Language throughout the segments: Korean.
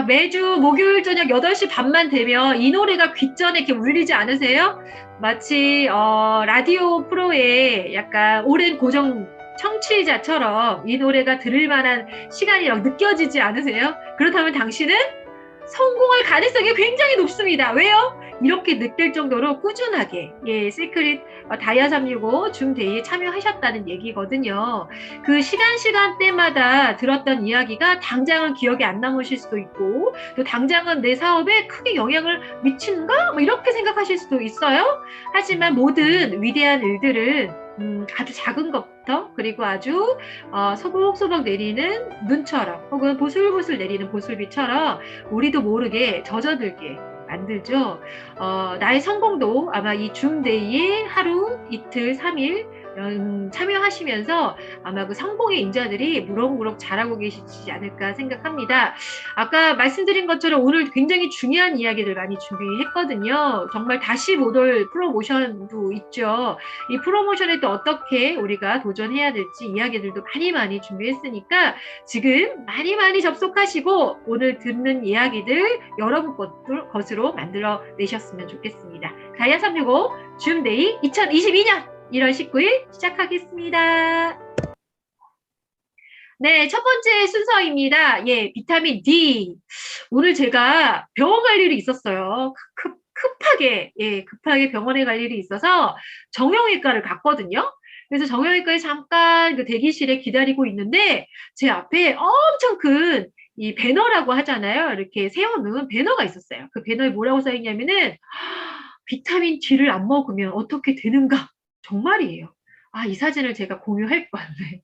매주 목요일 저녁 8시 반만 되면 이 노래가 귓전에 이렇게 울리지 않으세요? 마치 라디오 프로의 약간 오랜 고정 청취자처럼 이 노래가 들을 만한 시간이 느껴지지 않으세요? 그렇다면 당신은 성공할 가능성이 굉장히 높습니다. 왜요? 이렇게 느낄 정도로 꾸준하게 시크릿 다이아 365 줌데이에 참여하셨다는 얘기거든요. 그 시간대마다 들었던 이야기가 당장은 기억에 안 남으실 수도 있고 또 당장은 내 사업에 크게 영향을 미친가? 뭐 이렇게 생각하실 수도 있어요. 하지만 모든 위대한 일들은 아주 작은 것부터 그리고 아주 소복소복 내리는 눈처럼 혹은 보슬보슬 내리는 보슬비처럼 우리도 모르게 젖어들게 만들죠. 나의 성공도 아마 이 줌데이에 하루, 이틀, 3일 참여하시면서 아마 그 성공의 인자들이 무럭무럭 자라고 계시지 않을까 생각합니다. 아까 말씀드린 것처럼 오늘 굉장히 중요한 이야기들 많이 준비했거든요. 정말 다시 못 올 프로모션도 있죠. 이 프로모션에 또 어떻게 우리가 도전해야 될지 이야기들도 많이 준비했으니까 지금 많이 접속하시고 오늘 듣는 이야기들 여러분 것으로 만들어 내셨으면 좋겠습니다. 다이아 365 줌데이 2022년 1월 19일 시작하겠습니다. 네, 첫 번째 순서입니다. 비타민 D. 오늘 제가 병원 갈 일이 있었어요. 급하게 병원에 갈 일이 있어서 정형외과를 갔거든요. 그래서 정형외과에 잠깐 그 대기실에 기다리고 있는데 제 앞에 엄청 큰 이 배너라고 하잖아요. 이렇게 세워놓은 배너가 있었어요. 그 배너에 뭐라고 써있냐면은 비타민 D를 안 먹으면 어떻게 되는가? 정말이에요. 이 사진을 제가 공유할 건데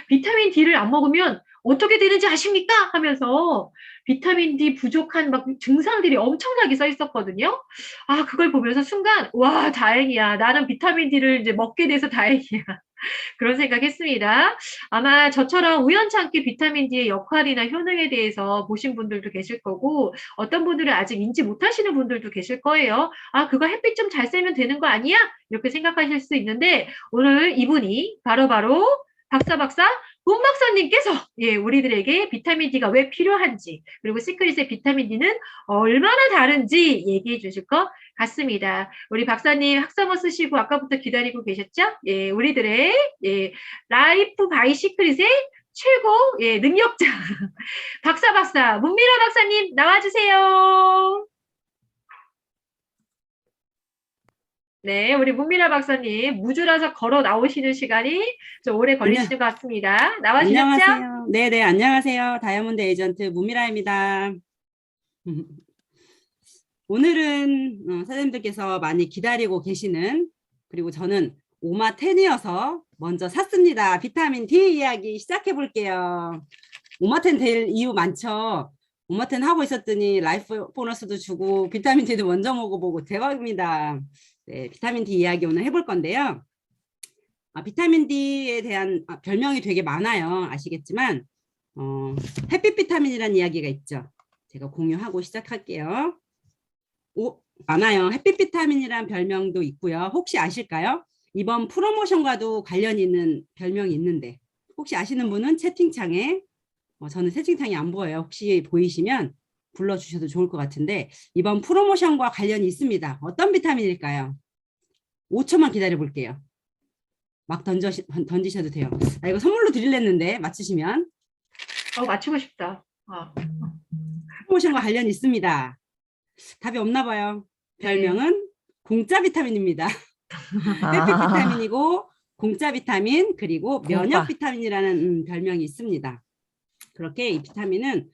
비타민 D를 안 먹으면 어떻게 되는지 아십니까? 하면서 비타민 D 부족한 막 증상들이 엄청나게 써 있었거든요. 그걸 보면서 순간 와 다행이야. 나는 비타민 D를 이제 먹게 돼서 다행이야. 그런 생각했습니다. 아마 저처럼 우연찮게 비타민 D의 역할이나 효능에 대해서 보신 분들도 계실 거고 어떤 분들은 아직 인지 못하시는 분들도 계실 거예요. 그거 햇빛 좀 잘 쐬면 되는 거 아니야? 이렇게 생각하실 수 있는데 오늘 이분이 바로 박사 문 박사님께서 우리들에게 비타민 D가 왜 필요한지 그리고 시크릿의 비타민 D는 얼마나 다른지 얘기해 주실 것 같습니다. 우리 박사님 학사모 쓰시고 아까부터 기다리고 계셨죠? 우리들의 라이프 바이 시크릿의 최고 능력자 박사 문미라 박사님 나와주세요. 네, 우리 문미라 박사님 무주라서 걸어 나오시는 시간이 좀 오래 걸리시는 것 같습니다. 나와주셨죠? 안녕하세요. 네네, 안녕하세요. 다이아몬드 에이전트 문미라입니다. 오늘은 사장님들께서 많이 기다리고 계시는 그리고 저는 오마10이어서 먼저 샀습니다. 비타민 D 이야기 시작해 볼게요. 오마10 될 이유 많죠. 오마10 하고 있었더니 라이프 보너스도 주고 비타민 D도 먼저 먹어보고 대박입니다. 네, 비타민 D 이야기 오늘 해볼 건데요. 비타민 D에 대한 별명이 되게 많아요. 아시겠지만 햇빛 비타민이라는 이야기가 있죠. 제가 공유하고 시작할게요. 많아요. 햇빛 비타민이란 별명도 있고요. 혹시 아실까요? 이번 프로모션과도 관련 있는 별명이 있는데 혹시 아시는 분은 채팅창에 저는 채팅창이 안 보여요. 혹시 보이시면 불러주셔도 좋을 것 같은데 이번 프로모션과 관련이 있습니다. 어떤 비타민일까요? 5초만 기다려 볼게요. 막 던지셔도 돼요. 이거 선물로 드리려는데 맞추시면. 맞추고 싶다. 프로모션과 관련이 있습니다. 답이 없나 봐요. 별명은 공짜 비타민입니다. 햇빛 비타민이고 공짜 비타민 그리고 면역 비타민이라는 별명이 있습니다. 그렇게 이 비타민은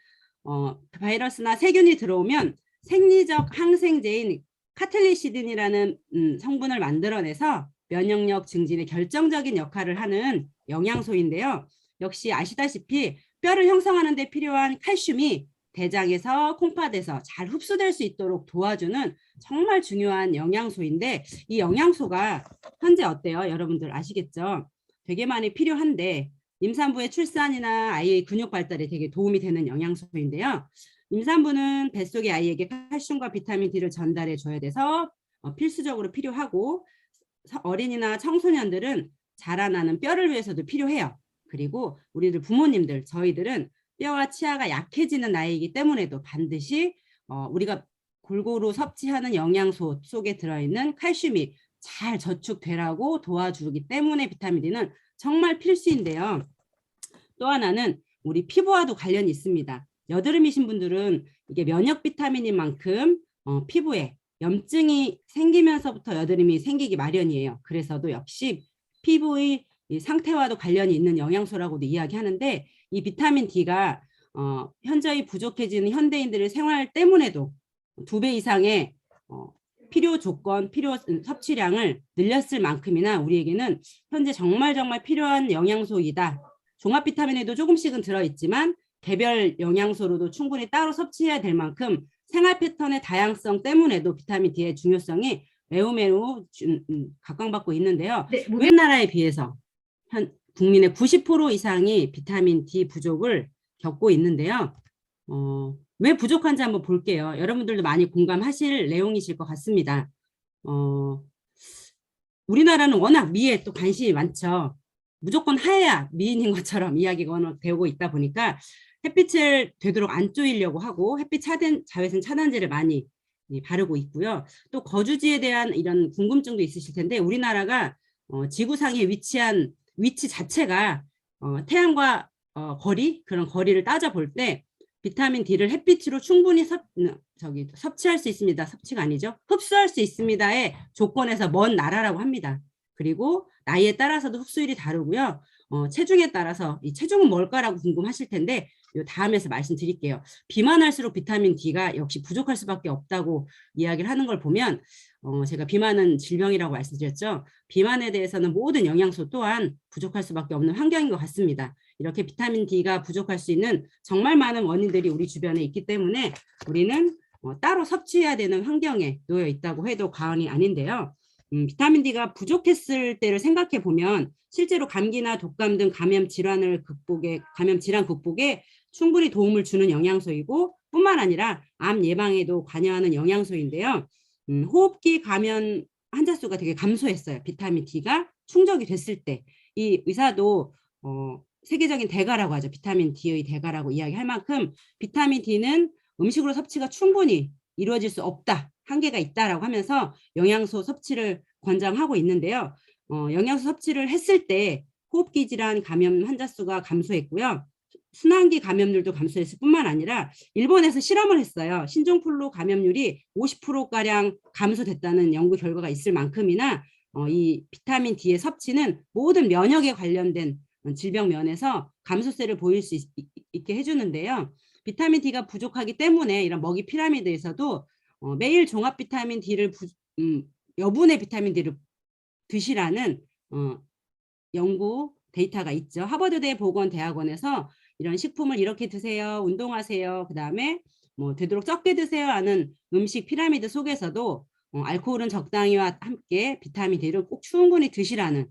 바이러스나 세균이 들어오면 생리적 항생제인 카텔리시딘이라는 성분을 만들어내서 면역력 증진에 결정적인 역할을 하는 영양소인데요. 역시 아시다시피 뼈를 형성하는 데 필요한 칼슘이 대장에서 콩팥에서 잘 흡수될 수 있도록 도와주는 정말 중요한 영양소인데 이 영양소가 현재 어때요? 여러분들 아시겠죠? 되게 많이 필요한데 임산부의 출산이나 아이의 근육 발달에 되게 도움이 되는 영양소인데요. 임산부는 뱃속의 아이에게 칼슘과 비타민 D를 전달해 줘야 돼서 필수적으로 필요하고 어린이나 청소년들은 자라나는 뼈를 위해서도 필요해요. 그리고 우리들 부모님들, 저희들은 뼈와 치아가 약해지는 나이이기 때문에도 반드시 우리가 골고루 섭취하는 영양소 속에 들어있는 칼슘이 잘 저축되라고 도와주기 때문에 비타민 D는 정말 필수인데요. 또 하나는 우리 피부와도 관련이 있습니다. 여드름이신 분들은 이게 면역 비타민인 만큼 피부에 염증이 생기면서부터 여드름이 생기기 마련이에요. 그래서도 역시 피부의 이 상태와도 관련이 있는 영양소라고도 이야기하는데, 이 비타민 D가 현저히 부족해지는 현대인들의 생활 때문에도 2배 이상의 필요 조건, 필요 섭취량을 늘렸을 만큼이나 우리에게는 현재 정말 필요한 영양소이다. 종합 비타민에도 조금씩은 들어있지만 개별 영양소로도 충분히 따로 섭취해야 될 만큼 생활 패턴의 다양성 때문에도 비타민 D의 중요성이 매우 각광받고 있는데요. 네, 우리나라에 비해서 국민의 90% 이상이 비타민 D 부족을 겪고 있는데요. 왜 부족한지 한번 볼게요. 여러분들도 많이 공감하실 내용이실 것 같습니다. 우리나라는 워낙 미에 또 관심이 많죠. 무조건 하얘야 미인인 것처럼 이야기가 워낙 되고 있다 보니까 햇빛을 되도록 안 쪼이려고 하고 햇빛 자외선 차단제를 많이 바르고 있고요. 또 거주지에 대한 이런 궁금증도 있으실 텐데, 우리나라가 지구상에 위치한 위치 자체가 태양과 그런 거리를 따져볼 때 비타민 D를 햇빛으로 충분히 섭취할 수 있습니다. 섭취가 아니죠. 흡수할 수 있습니다의 조건에서 먼 나라라고 합니다. 그리고 나이에 따라서도 흡수율이 다르고요. 체중에 따라서 이 체중은 뭘까라고 궁금하실 텐데 이 다음에서 말씀드릴게요. 비만할수록 비타민 D가 역시 부족할 수밖에 없다고 이야기를 하는 걸 보면 제가 비만은 질병이라고 말씀드렸죠. 비만에 대해서는 모든 영양소 또한 부족할 수밖에 없는 환경인 것 같습니다. 이렇게 비타민 D가 부족할 수 있는 정말 많은 원인들이 우리 주변에 있기 때문에 우리는 따로 섭취해야 되는 환경에 놓여 있다고 해도 과언이 아닌데요. 비타민 D가 부족했을 때를 생각해 보면 실제로 감기나 독감 등 감염 질환 극복에 충분히 도움을 주는 영양소이고, 뿐만 아니라 암 예방에도 관여하는 영양소인데요. 호흡기 감염 환자 수가 되게 감소했어요. 비타민 D가 충족이 됐을 때. 이 의사도 세계적인 대가라고 하죠. 비타민 D의 대가라고 이야기할 만큼 비타민 D는 음식으로 섭취가 충분히 이루어질 수 없다. 한계가 있다라고 하면서 영양소 섭취를 권장하고 있는데요. 영양소 섭취를 했을 때 호흡기 질환 감염 환자 수가 감소했고요. 순환기 감염률도 감소했을 뿐만 아니라 일본에서 실험을 했어요. 신종플루 감염률이 50%가량 감소됐다는 연구 결과가 있을 만큼이나 이 비타민 D의 섭취는 모든 면역에 관련된 질병 면에서 감소세를 보일 수 있게 해주는데요. 비타민 D가 부족하기 때문에 이런 먹이 피라미드에서도 매일 종합 비타민 D를 여분의 비타민 D를 드시라는 연구 데이터가 있죠. 하버드대 보건대학원에서 이런 식품을 이렇게 드세요, 운동하세요, 그 다음에 뭐 되도록 적게 드세요 하는 음식 피라미드 속에서도 알코올은 적당히와 함께 비타민 D를 꼭 충분히 드시라는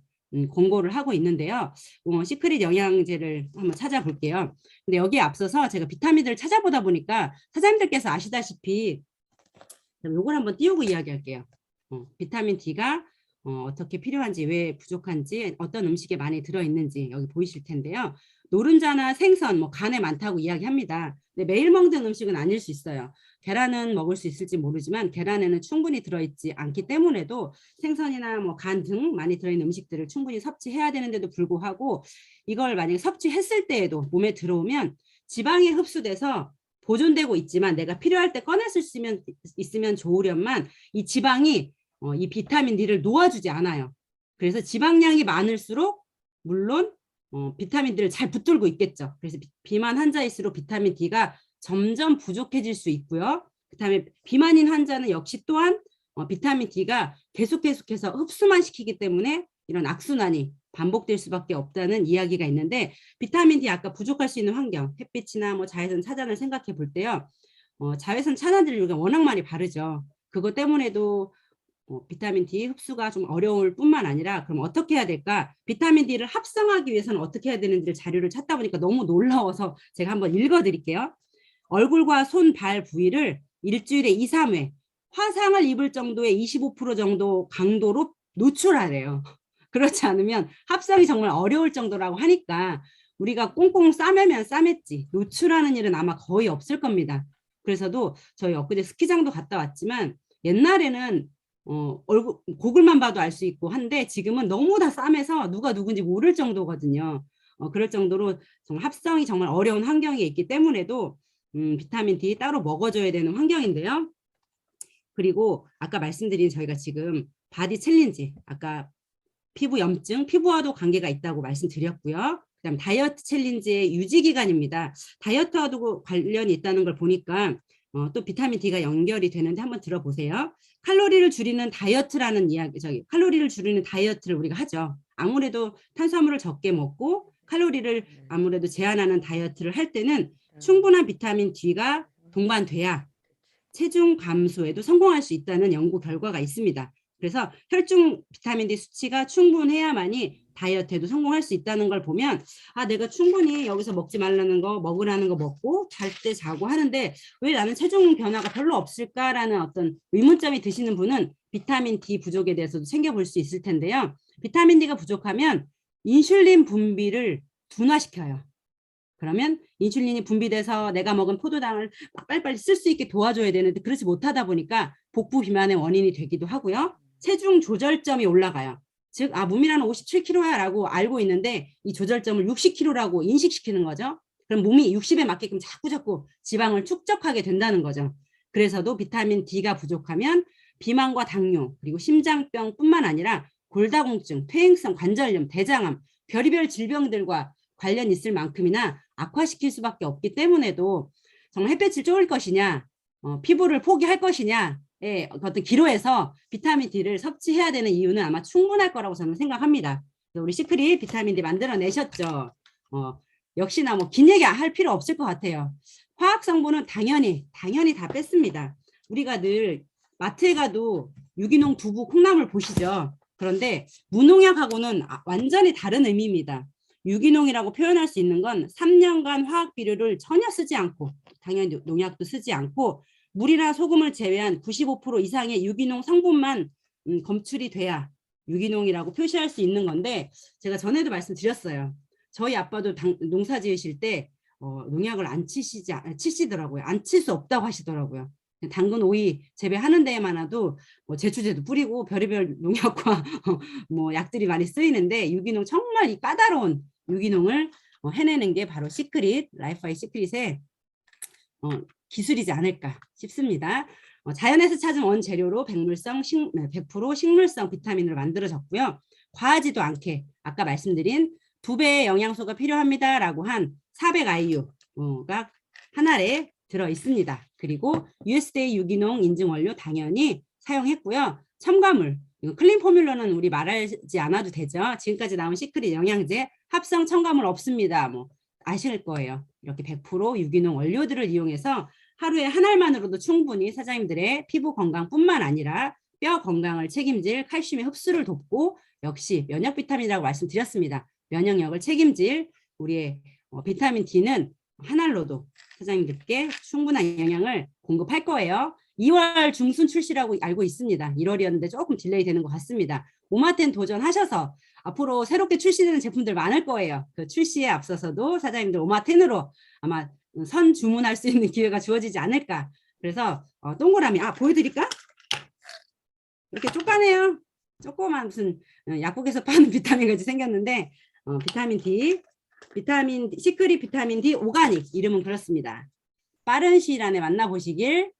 권고를 하고 있는데요. 시크릿 영양제를 한번 찾아볼게요. 근데 여기에 앞서서 제가 비타민들을 찾아보다 보니까 사장님들께서 아시다시피 요걸 한번 띄우고 이야기할게요. 비타민 D가 어떻게 필요한지, 왜 부족한지, 어떤 음식에 많이 들어있는지 여기 보이실 텐데요. 노른자나 생선, 간에 많다고 이야기합니다. 근데 매일 먹는 음식은 아닐 수 있어요. 계란은 먹을 수 있을지 모르지만 계란에는 충분히 들어있지 않기 때문에도 생선이나 간 등 많이 들어있는 음식들을 충분히 섭취해야 되는데도 불구하고 이걸 만약에 섭취했을 때에도 몸에 들어오면 지방에 흡수돼서 보존되고 있지만 내가 필요할 때 꺼낼 수 있으면 좋으련만 이 지방이 이 비타민 D를 놓아주지 않아요. 그래서 지방량이 많을수록 물론 비타민 D를 잘 붙들고 있겠죠. 그래서 비만 환자일수록 비타민 D가 점점 부족해질 수 있고요. 그다음에 비만인 환자는 역시 또한 비타민 D가 계속해서 흡수만 시키기 때문에 이런 악순환이 반복될 수밖에 없다는 이야기가 있는데, 비타민 D 아까 부족할 수 있는 환경, 햇빛이나 자외선 차단을 생각해 볼 때요. 자외선 차단제를 우리가 워낙 많이 바르죠. 그것 때문에도 비타민 D 흡수가 좀 어려울 뿐만 아니라 그럼 어떻게 해야 될까? 비타민 D를 합성하기 위해서는 어떻게 해야 되는지 자료를 찾다 보니까 너무 놀라워서 제가 한번 읽어드릴게요. 얼굴과 손, 발 부위를 일주일에 2, 3회 화상을 입을 정도의 25% 정도 강도로 노출하래요. 그렇지 않으면 합성이 정말 어려울 정도라고 하니까 우리가 꽁꽁 싸매면 싸맸지 노출하는 일은 아마 거의 없을 겁니다. 그래서도 저희 엊그제 스키장도 갔다 왔지만 옛날에는 얼굴 고글만 봐도 알 수 있고 한데 지금은 너무 다 싸매서 누가 누군지 모를 정도거든요. 그럴 정도로 정말 합성이 정말 어려운 환경에 있기 때문에도 비타민 D 따로 먹어줘야 되는 환경인데요. 그리고 아까 말씀드린 저희가 지금 바디 챌린지, 아까 피부 염증, 피부와도 관계가 있다고 말씀드렸고요. 그다음 다이어트 챌린지의 유지 기간입니다. 다이어트와도 관련이 있다는 걸 보니까 또 비타민 D가 연결이 되는데 한번 들어보세요. 칼로리를 줄이는 다이어트라는 이야기, 칼로리를 줄이는 다이어트를 우리가 하죠. 아무래도 탄수화물을 적게 먹고 칼로리를 아무래도 제한하는 다이어트를 할 때는 충분한 비타민 D가 동반돼야 체중 감소에도 성공할 수 있다는 연구 결과가 있습니다. 그래서 혈중 비타민 D 수치가 충분해야만이 다이어트에도 성공할 수 있다는 걸 보면 내가 충분히 여기서 먹지 말라는 거 먹으라는 거 먹고 잘 때 자고 하는데 왜 나는 체중 변화가 별로 없을까라는 어떤 의문점이 드시는 분은 비타민 D 부족에 대해서도 챙겨볼 수 있을 텐데요. 비타민 D가 부족하면 인슐린 분비를 둔화시켜요. 그러면 인슐린이 분비돼서 내가 먹은 포도당을 빨리빨리 쓸 수 있게 도와줘야 되는데 그렇지 못하다 보니까 복부 비만의 원인이 되기도 하고요. 체중 조절점이 올라가요. 즉, 문미라는 57kg야 라고 알고 있는데 이 조절점을 60kg라고 인식시키는 거죠. 그럼 몸이 60에 맞게끔 자꾸 지방을 축적하게 된다는 거죠. 그래서도 비타민 D가 부족하면 비만과 당뇨, 그리고 심장병뿐만 아니라 골다공증, 퇴행성 관절염, 대장암, 별의별 질병들과 관련 있을 만큼이나 악화시킬 수밖에 없기 때문에도 정말 햇볕을 쬐을 것이냐, 피부를 포기할 것이냐, 어떤 기로에서 비타민 D를 섭취해야 되는 이유는 아마 충분할 거라고 저는 생각합니다. 우리 시크릿 비타민 D 만들어내셨죠. 역시나 뭐 긴 얘기 할 필요 없을 것 같아요. 화학 성분은 당연히 다 뺐습니다. 우리가 늘 마트에 가도 유기농 두부, 콩나물 보시죠. 그런데 무농약하고는 완전히 다른 의미입니다. 유기농이라고 표현할 수 있는 건 3년간 화학 비료를 전혀 쓰지 않고 당연히 농약도 쓰지 않고 물이나 소금을 제외한 95% 이상의 유기농 성분만 검출이 돼야 유기농이라고 표시할 수 있는 건데 제가 전에도 말씀드렸어요. 저희 아빠도 농사 지으실 때 농약을 안 치시더라고요. 안 칠 수 없다고 하시더라고요. 당근 오이 재배하는 데에만 와도 제초제도 뿌리고 별의별 농약과 뭐 약들이 많이 쓰이는데 유기농 정말 이 까다로운 유기농을 해내는 게 바로 시크릿 라이프와이 시크릿의 기술이지 않을까 싶습니다. 자연에서 찾은 원재료로 100% 식물성 비타민으로 만들어졌고요. 과하지도 않게 아까 말씀드린 2배의 영양소가 필요합니다라고 한 400IU가 한 알에 들어 있습니다. 그리고 USDA 유기농 인증 원료 당연히 사용했고요. 첨가물, 클린 포뮬러는 우리 말하지 않아도 되죠. 지금까지 나온 시크릿 영양제 합성 첨가물 없습니다. 뭐 아실 거예요. 이렇게 100% 유기농 원료들을 이용해서 하루에 한 알만으로도 충분히 사장님들의 피부 건강뿐만 아니라 뼈 건강을 책임질 칼슘의 흡수를 돕고 역시 면역 비타민이라고 말씀드렸습니다. 면역력을 책임질 우리의 비타민 D는 한 알로도 사장님들께 충분한 영양을 공급할 거예요. 2월 중순 출시라고 알고 있습니다. 1월이었는데 조금 딜레이 되는 것 같습니다. 오마텐 도전하셔서 앞으로 새롭게 출시되는 제품들 많을 거예요. 그 출시에 앞서서도 사장님들 오마텐으로 아마 선 주문할 수 있는 기회가 주어지지 않을까. 그래서 동그라미 보여드릴까? 이렇게 쪼까네요. 조그만 무슨 약국에서 파는 비타민 같이 생겼는데 비타민 D, 시크릿 비타민 D 오가닉 이름은 그렇습니다. 빠른 시일 안에 만나보시길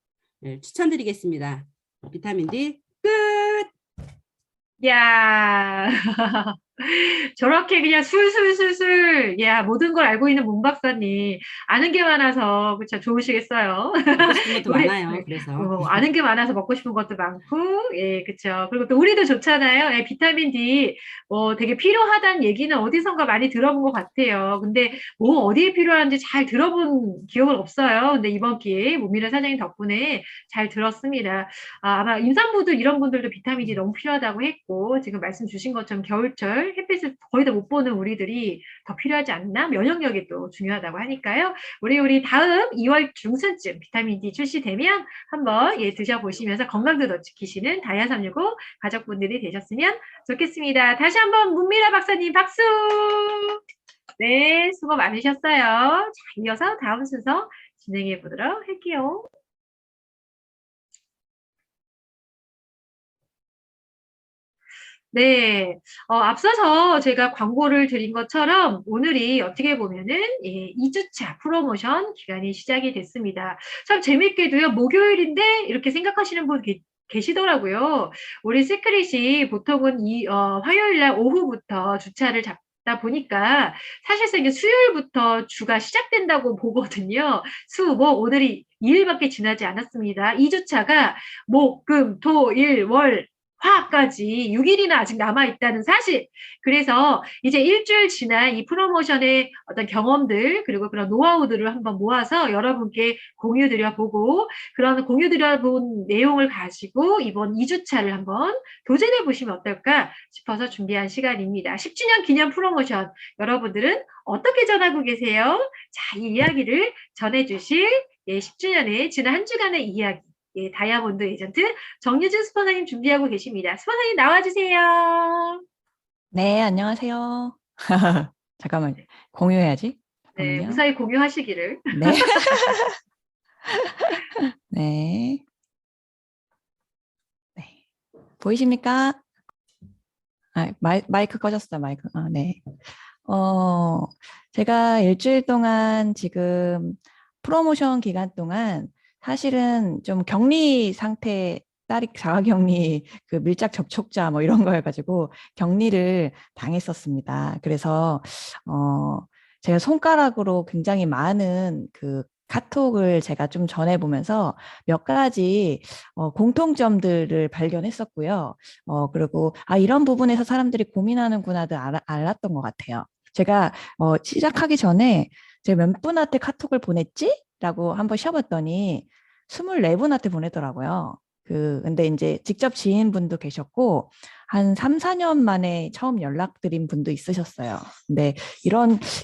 추천드리겠습니다. 비타민 D 끝! 야 저렇게 그냥 술술술술 모든 걸 알고 있는 문 박사님 아는 게 많아서 그쵸 좋으시겠어요. 먹고 싶은 것도 많아요. 그래서 아는 게 많아서 먹고 싶은 것도 많고 그쵸. 그리고 또 우리도 좋잖아요. 비타민 D 되게 필요하다는 얘기는 어디선가 많이 들어본 것 같아요. 근데 뭐 어디에 필요한지 잘 들어본 기억은 없어요. 근데 이번 기회에 문미라 사장님 덕분에 잘 들었습니다. 아마 임산부도 이런 분들도 비타민 D 너무 필요하다고 했고 지금 말씀 주신 것처럼 겨울철 햇빛을 거의 다 못 보는 우리들이 더 필요하지 않나? 면역력이 또 중요하다고 하니까요. 우리 다음 2월 중순쯤 비타민 D 출시되면 한번 드셔보시면서 건강도 더 지키시는 다이아 365 가족분들이 되셨으면 좋겠습니다. 다시 한번 문미라 박사님 박수! 네, 수고 많으셨어요. 자, 이어서 다음 순서 진행해 보도록 할게요. 네, 앞서서 제가 광고를 드린 것처럼 오늘이 어떻게 보면은 예, 2주차 프로모션 기간이 시작이 됐습니다. 참 재밌게도요, 목요일인데 이렇게 생각하시는 분 계시더라고요. 우리 시크릿이 보통은 화요일 날 오후부터 주차를 잡다 보니까 사실상 이제 수요일부터 주가 시작된다고 보거든요. 수, 목, 오늘이 2일밖에 지나지 않았습니다. 2주차가 목, 금, 토, 일, 월, 화까지 6일이나 아직 남아있다는 사실. 그래서 이제 일주일 지난 이 프로모션의 어떤 경험들, 그리고 그런 노하우들을 한번 모아서 여러분께 공유드려보고, 그런 공유드려본 내용을 가지고 이번 2주차를 한번 도전해 보시면 어떨까 싶어서 준비한 시간입니다. 10주년 기념 프로모션, 여러분들은 어떻게 전하고 계세요? 자, 이 이야기를 전해주실 10주년의 지난 한 주간의 이야기. 예, 다이아몬드 에이전트 정유진 스포너님 준비하고 계십니다. 스포너님 나와주세요. 네, 안녕하세요. 잠깐만, 공유해야지. 네, 잠깐만요. 무사히 공유하시기를. 네. 네. 네. 보이십니까? 아, 마이크 꺼졌어, 마이크. 아, 네. 어, 제가 일주일 동안 지금 프로모션 기간 동안 사실은 좀 격리 상태, 딸이 자가격리 그 밀착 접촉자 뭐 이런 거여가지고 격리를 당했었습니다. 그래서 제가 손가락으로 굉장히 많은 그 카톡을 제가 좀 전해보면서 몇 가지 공통점들을 발견했었고요. 그리고 이런 부분에서 사람들이 고민하는구나도 알았던 것 같아요. 제가 시작하기 전에 제가 몇 분한테 카톡을 보냈지? 라고 한번 쉬어봤더니 24분한테 보내더라고요. 근데 이제 직접 지인분도 계셨고, 한 3, 4년 만에 처음 연락드린 분도 있으셨어요. 근데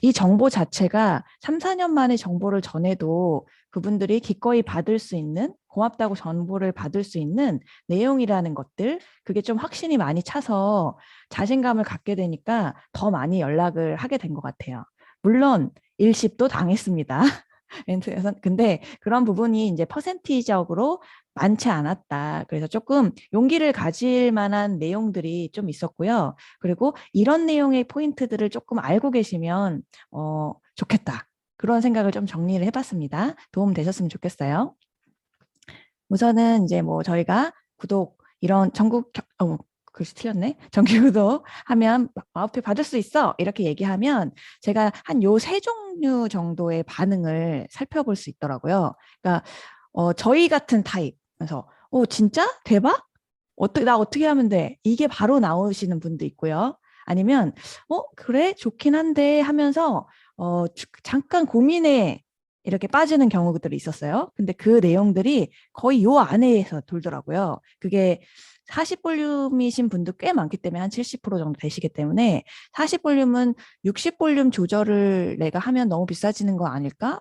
이 정보 자체가 3, 4년 만에 정보를 전해도 그분들이 기꺼이 받을 수 있는, 고맙다고 정보를 받을 수 있는 내용이라는 것들, 그게 좀 확신이 많이 차서 자신감을 갖게 되니까 더 많이 연락을 하게 된 것 같아요. 물론 일십도 당했습니다. 근데 그런 부분이 이제 퍼센티적으로 많지 않았다. 그래서 조금 용기를 가질 만한 내용들이 좀 있었고요. 그리고 이런 내용의 포인트들을 조금 알고 계시면 좋겠다. 그런 생각을 좀 정리를 해봤습니다. 도움 되셨으면 좋겠어요. 우선은 이제 뭐 저희가 구독 이런 전국 글씨 틀렸네. 정기 구독 하면 마우페 받을 수 있어. 이렇게 얘기하면 제가 한 요 세 종류 정도의 반응을 살펴볼 수 있더라고요. 그러니까 저희 같은 타입. 그래서 진짜 대박? 나 어떻게 하면 돼? 이게 바로 나오시는 분도 있고요. 아니면 그래 좋긴 한데 하면서 잠깐 고민에 이렇게 빠지는 경우들이 있었어요. 근데 그 내용들이 거의 요 안에서 돌더라고요. 그게 40볼륨이신 분도 꽤 많기 때문에 한 70% 정도 되시기 때문에 40볼륨은 60볼륨 조절을 내가 하면 너무 비싸지는 거 아닐까?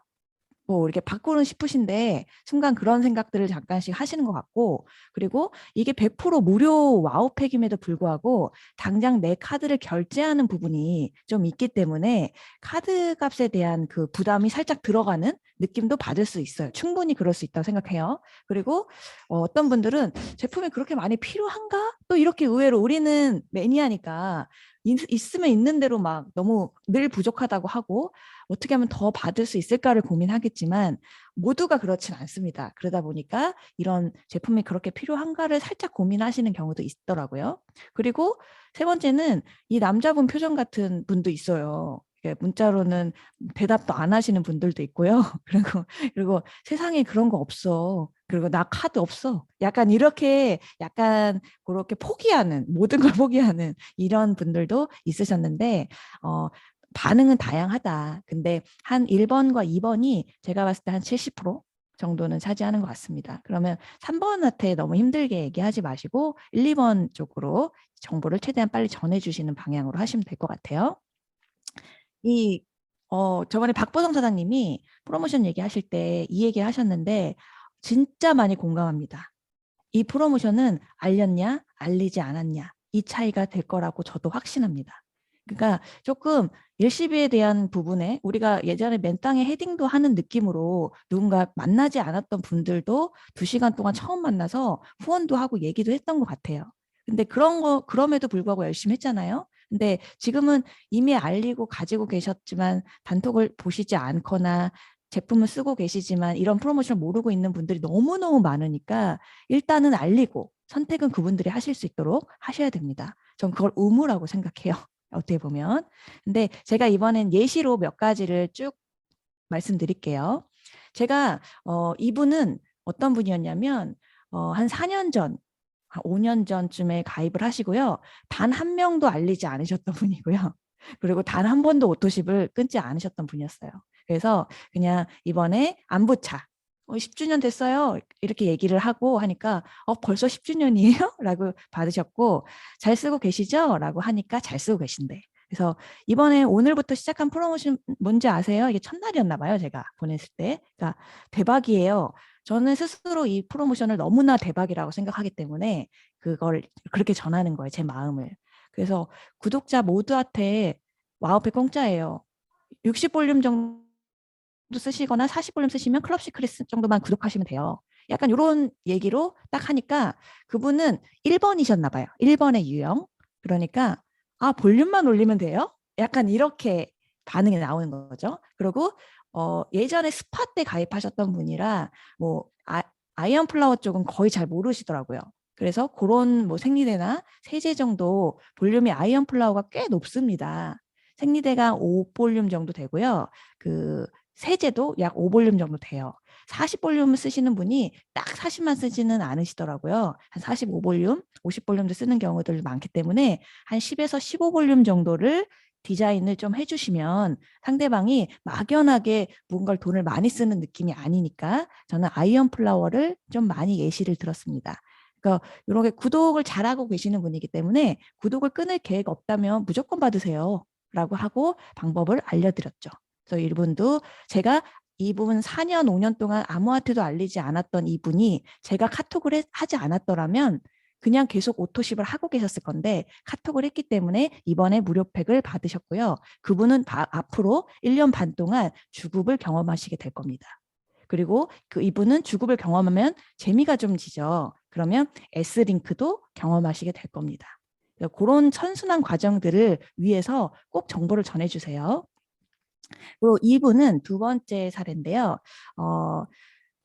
뭐 이렇게 바꾸는 싶으신데 순간 그런 생각들을 잠깐씩 하시는 것 같고, 그리고 이게 100% 무료 와우팩임에도 불구하고 당장 내 카드를 결제하는 부분이 좀 있기 때문에 카드 값에 대한 그 부담이 살짝 들어가는 느낌도 받을 수 있어요. 충분히 그럴 수 있다고 생각해요. 그리고 어떤 분들은 제품이 그렇게 많이 필요한가? 또 이렇게 의외로 우리는 매니아니까 있으면 있는 대로 막 너무 늘 부족하다고 하고 어떻게 하면 더 받을 수 있을까를 고민하겠지만 모두가 그렇진 않습니다. 그러다 보니까 이런 제품이 그렇게 필요한가를 살짝 고민하시는 경우도 있더라고요. 그리고 세 번째는 이 남자분 표정 같은 분도 있어요. 문자로는 대답도 안 하시는 분들도 있고요. 그리고 세상에 그런 거 없어. 그리고 나 카드 없어. 약간 이렇게 약간 그렇게 포기하는, 모든 걸 포기하는 이런 분들도 있으셨는데 반응은 다양하다. 근데 한 1번과 2번이 제가 봤을 때 한 70% 정도는 차지하는 것 같습니다. 그러면 3번한테 너무 힘들게 얘기하지 마시고 1, 2번 쪽으로 정보를 최대한 빨리 전해주시는 방향으로 하시면 될 것 같아요. 저번에 박보성 사장님이 프로모션 얘기하실 때 이 얘기 하셨는데 진짜 많이 공감합니다. 이 프로모션은 알렸냐, 알리지 않았냐 이 차이가 될 거라고 저도 확신합니다. 그러니까 조금 일시비에 대한 부분에 우리가 예전에 맨땅에 헤딩도 하는 느낌으로 누군가 만나지 않았던 분들도 2시간 동안 처음 만나서 후원도 하고 얘기도 했던 것 같아요. 근데 그럼에도 불구하고 열심히 했잖아요. 근데 지금은 이미 알리고 가지고 계셨지만 단톡을 보시지 않거나 제품을 쓰고 계시지만 이런 프로모션을 모르고 있는 분들이 너무너무 많으니까 일단은 알리고 선택은 그분들이 하실 수 있도록 하셔야 됩니다. 전 그걸 의무라고 생각해요. 어떻게 보면. 근데 제가 이번엔 예시로 몇 가지를 쭉 말씀드릴게요. 제가 이분은 어떤 분이었냐면 한 4년 전, 한 5년 전쯤에 가입을 하시고요. 단 한 명도 알리지 않으셨던 분이고요. 그리고 단 한 번도 오토십을 끊지 않으셨던 분이었어요. 그래서 그냥 이번에 안부차 10주년 됐어요. 이렇게 얘기를 하고 하니까 벌써 10주년이에요? 라고 받으셨고 잘 쓰고 계시죠? 라고 하니까 잘 쓰고 계신데. 그래서 이번에 오늘부터 시작한 프로모션 뭔지 아세요? 이게 첫날이었나 봐요. 제가 보냈을 때. 그러니까 대박이에요. 저는 스스로 이 프로모션을 너무나 대박이라고 생각하기 때문에 그걸 그렇게 전하는 거예요. 제 마음을. 그래서 구독자 모두한테 와우팩 공짜예요. 60볼륨 정도 쓰시거나 40볼륨 쓰시면 클럽 시크릿 정도만 구독하시면 돼요. 약간 이런 얘기로 딱 하니까 그분은 1번이셨나 봐요. 1번의 유형. 그러니까 볼륨만 올리면 돼요? 약간 이렇게 반응이 나오는 거죠. 그리고 예전에 스파 때 가입하셨던 분이라 뭐 아이언 플라워 쪽은 거의 잘 모르시더라고요. 그래서 그런 뭐 생리대나 세제 정도 볼륨이 아이언 플라워가 꽤 높습니다. 생리대가 5볼륨 정도 되고요. 그 세제도 약 5볼륨 정도 돼요. 40볼륨을 쓰시는 분이 딱 40만 쓰지는 않으시더라고요. 한 45볼륨, 50볼륨도 쓰는 경우들 많기 때문에 한 10에서 15볼륨 정도를 디자인을 좀 해주시면 상대방이 막연하게 뭔가를 돈을 많이 쓰는 느낌이 아니니까 저는 아이언 플라워를 좀 많이 예시를 들었습니다. 그러니까 이렇게 구독을 잘하고 계시는 분이기 때문에 구독을 끊을 계획 없다면 무조건 받으세요. 라고 하고 방법을 알려드렸죠. 그래서 이분도 제가 이분 4년, 5년 동안 아무한테도 알리지 않았던 이분이 제가 카톡을 하지 않았더라면 그냥 계속 오토십을 하고 계셨을 건데 카톡을 했기 때문에 이번에 무료팩을 받으셨고요. 그분은 앞으로 1년 반 동안 주급을 경험하시게 될 겁니다. 그리고 이분은 주급을 경험하면 재미가 좀 지죠. 그러면 S링크도 경험하시게 될 겁니다. 그런 선순환 과정들을 위해서 꼭 정보를 전해주세요. 그리고 이분은 두 번째 사례인데요.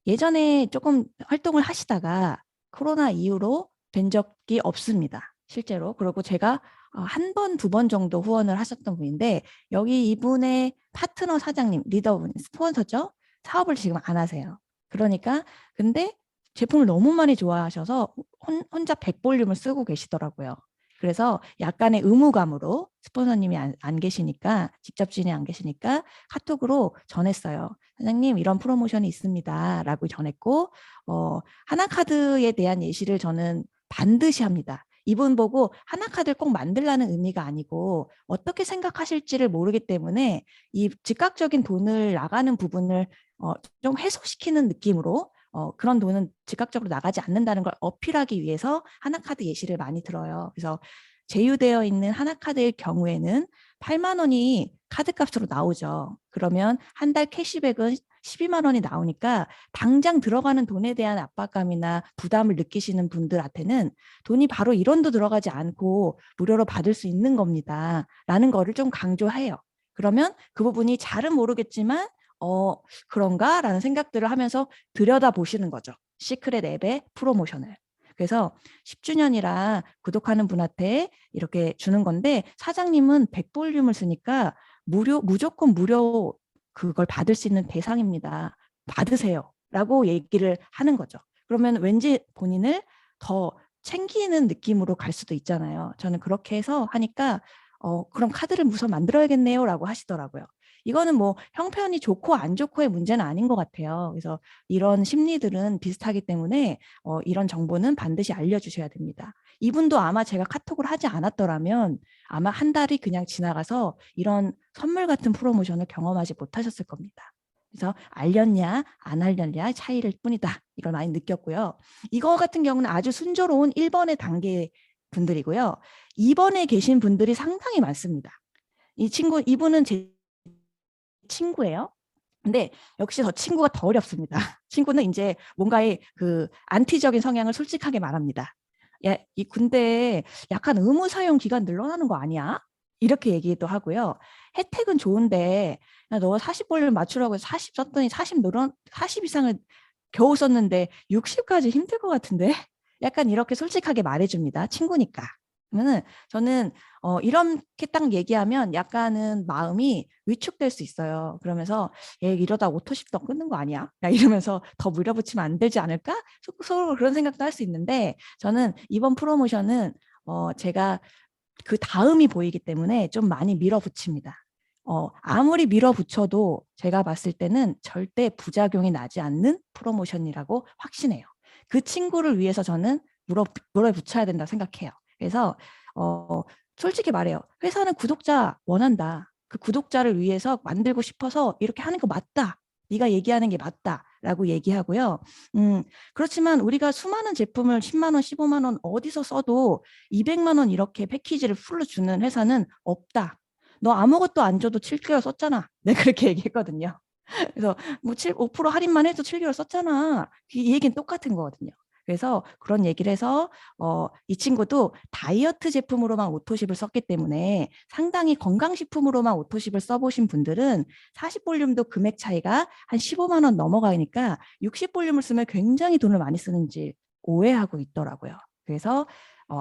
예전에 조금 활동을 하시다가 코로나 이후로 된 적이 없습니다. 실제로. 그리고 제가 한 번, 두 번 정도 후원을 하셨던 분인데 여기 이분의 파트너 사장님, 리더분, 스폰서죠. 사업을 지금 안 하세요. 그러니까 근데 제품을 너무 많이 좋아하셔서 혼자 100볼륨을 쓰고 계시더라고요. 그래서 약간의 의무감으로 스폰서님이 안 계시니까 직접진이 안 계시니까 카톡으로 전했어요. 사장님 이런 프로모션이 있습니다. 라고 전했고 하나카드에 대한 예시를 저는 반드시 합니다. 이분 보고 하나카드를 꼭 만들라는 의미가 아니고 어떻게 생각하실지를 모르기 때문에 이 즉각적인 돈을 나가는 부분을 좀 해소시키는 느낌으로 그런 돈은 즉각적으로 나가지 않는다는 걸 어필하기 위해서 하나카드 예시를 많이 들어요. 그래서 제휴되어 있는 하나카드의 경우에는 8만 원이 카드값으로 나오죠. 그러면 한 달 캐시백은 12만 원이 나오니까 당장 들어가는 돈에 대한 압박감이나 부담을 느끼시는 분들한테는 돈이 바로 1원도 들어가지 않고 무료로 받을 수 있는 겁니다. 라는 거를 좀 강조해요. 그러면 그 부분이 잘은 모르겠지만 그런가? 라는 생각들을 하면서 들여다보시는 거죠. 시크릿 앱의 프로모션을. 그래서 10주년이라 구독하는 분한테 이렇게 주는 건데 사장님은 100볼륨을 쓰니까 무조건 무료 그걸 받을 수 있는 대상입니다. 받으세요. 라고 얘기를 하는 거죠. 그러면 왠지 본인을 더 챙기는 느낌으로 갈 수도 있잖아요. 저는 그렇게 해서 하니까 그럼 카드를 우선 만들어야겠네요. 라고 하시더라고요. 이거는 뭐 형편이 좋고 안 좋고의 문제는 아닌 것 같아요. 그래서 이런 심리들은 비슷하기 때문에 이런 정보는 반드시 알려주셔야 됩니다. 이분도 아마 제가 카톡을 하지 않았더라면 아마 한 달이 그냥 지나가서 이런 선물 같은 프로모션을 경험하지 못하셨을 겁니다. 그래서 알렸냐 안 알렸냐 차이일 뿐이다. 이걸 많이 느꼈고요. 이거 같은 경우는 아주 순조로운 1번의 단계 분들이고요. 2번에 계신 분들이 상당히 많습니다. 이분은 제 친구예요. 근데 역시 친구가 더 어렵습니다. 친구는 이제 뭔가의 그 안티적인 성향을 솔직하게 말합니다. 야, 이 군대에 약간 의무 사용 기간 늘어나는 거 아니야? 이렇게 얘기도 하고요. 혜택은 좋은데 야, 너 40볼륨 맞추라고 해서 40 썼더니 40 이상을 겨우 썼는데 60까지 힘들 것 같은데? 약간 이렇게 솔직하게 말해줍니다. 친구니까. 그러면은 저는 이렇게 딱 얘기하면 약간은 마음이 위축될 수 있어요. 그러면서 얘 이러다 오토십 더 끊는 거 아니야? 야, 이러면서 더 밀어붙이면 안 되지 않을까? 서로 그런 생각도 할 수 있는데 저는 이번 프로모션은 제가 그 다음이 보이기 때문에 좀 많이 밀어붙입니다. 아무리 밀어붙여도 제가 봤을 때는 절대 부작용이 나지 않는 프로모션이라고 확신해요. 그 친구를 위해서 저는 밀어붙여야 된다 생각해요. 그래서 솔직히 말해요. 회사는 구독자 원한다. 그 구독자를 위해서 만들고 싶어서 이렇게 하는 거 맞다. 네가 얘기하는 게 맞다라고 얘기하고요. 그렇지만 우리가 수많은 제품을 10만 원, 15만 원 어디서 써도 200만 원 이렇게 패키지를 풀로 주는 회사는 없다. 너 아무것도 안 줘도 7개월 썼잖아. 내가 그렇게 얘기했거든요. 그래서 뭐 5% 할인만 해도 7개월 썼잖아. 이 얘기는 똑같은 거거든요. 그래서 그런 얘기를 해서 이 친구도 다이어트 제품으로만 오토십을 썼기 때문에 상당히 건강식품으로만 오토십을 써보신 분들은 40볼륨도 금액 차이가 한 15만 원 넘어가니까 60볼륨을 쓰면 굉장히 돈을 많이 쓰는지 오해하고 있더라고요. 그래서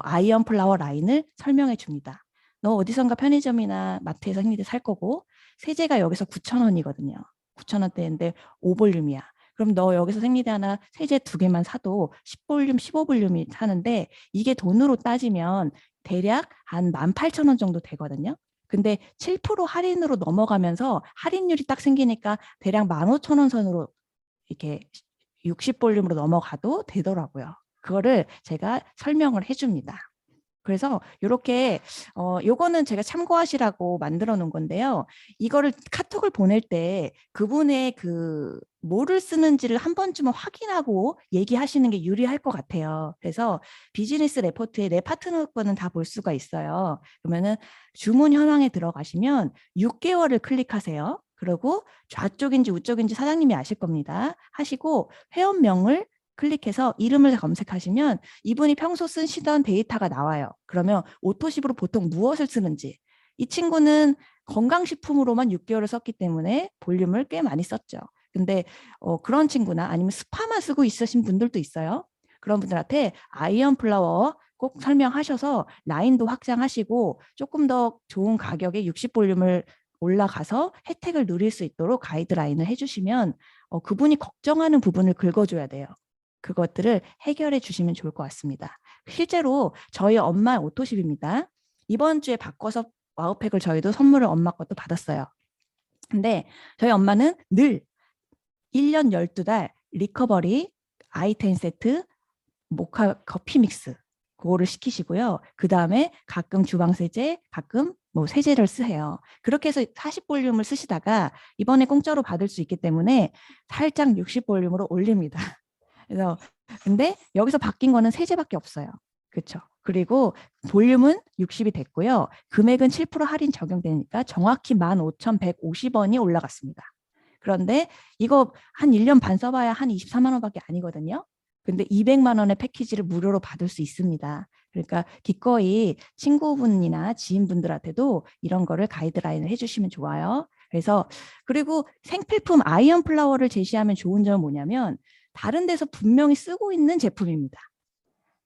아이언 플라워 라인을 설명해 줍니다. 너 어디선가 편의점이나 마트에서 생리대 살 거고 세제가 여기서 9,000원이거든요. 9,000원대인데 5볼륨이야. 그럼 너 여기서 생리대 하나 세제 2개만 사도 10볼륨, 15볼륨이 사는데 이게 돈으로 따지면 대략 한 18,000원 정도 되거든요. 근데 7% 할인으로 넘어가면서 할인율이 딱 생기니까 대략 15,000원 선으로 이렇게 60볼륨으로 넘어가도 되더라고요. 그거를 제가 설명을 해줍니다. 그래서 이렇게 요거는 제가 참고하시라고 만들어 놓은 건데요. 이거를 카톡을 보낼 때 그분의 그 뭐를 쓰는지를 한 번쯤은 확인하고 얘기하시는 게 유리할 것 같아요. 그래서 비즈니스 레포트에 내 파트너 거는 다 볼 수가 있어요. 그러면은 주문 현황에 들어가시면 6개월을 클릭하세요. 그리고 좌쪽인지 우쪽인지 사장님이 아실 겁니다. 하시고 회원명을 클릭해서 이름을 검색하시면 이분이 평소 쓰시던 데이터가 나와요. 그러면 오토십으로 보통 무엇을 쓰는지. 이 친구는 건강식품으로만 6개월을 썼기 때문에 볼륨을 꽤 많이 썼죠. 근데 그런 친구나 아니면 스파만 쓰고 있으신 분들도 있어요. 그런 분들한테 아이언 플라워 꼭 설명하셔서 라인도 확장하시고 조금 더 좋은 가격에 60볼륨을 올라가서 혜택을 누릴 수 있도록 가이드라인을 해주시면 그분이 걱정하는 부분을 긁어줘야 돼요. 그것들을 해결해 주시면 좋을 것 같습니다. 실제로 저희 엄마 오토십입니다. 이번 주에 바꿔서 와우팩을 저희도 선물을 엄마 것도 받았어요. 근데 저희 엄마는 늘 1년 12달 리커버리 아이텐 세트 모카 커피 믹스 그거를 시키시고요. 그 다음에 가끔 주방 세제, 가끔 뭐 세제를 쓰세요. 그렇게 해서 40볼륨을 쓰시다가 이번에 공짜로 받을 수 있기 때문에 살짝 60볼륨으로 올립니다. 그래서 근데 여기서 바뀐 거는 세제밖에 없어요. 그렇죠. 그리고 볼륨은 60이 됐고요. 금액은 7% 할인 적용되니까 정확히 15,150원이 올라갔습니다. 그런데 이거 한 1년 반 써봐야 한 24만 원밖에 아니거든요. 근데 200만 원의 패키지를 무료로 받을 수 있습니다. 그러니까 기꺼이 친구분이나 지인분들한테도 이런 거를 가이드라인을 해주시면 좋아요. 그래서 그리고 생필품 아이언 플라워를 제시하면 좋은 점은 뭐냐면 다른 데서 분명히 쓰고 있는 제품입니다.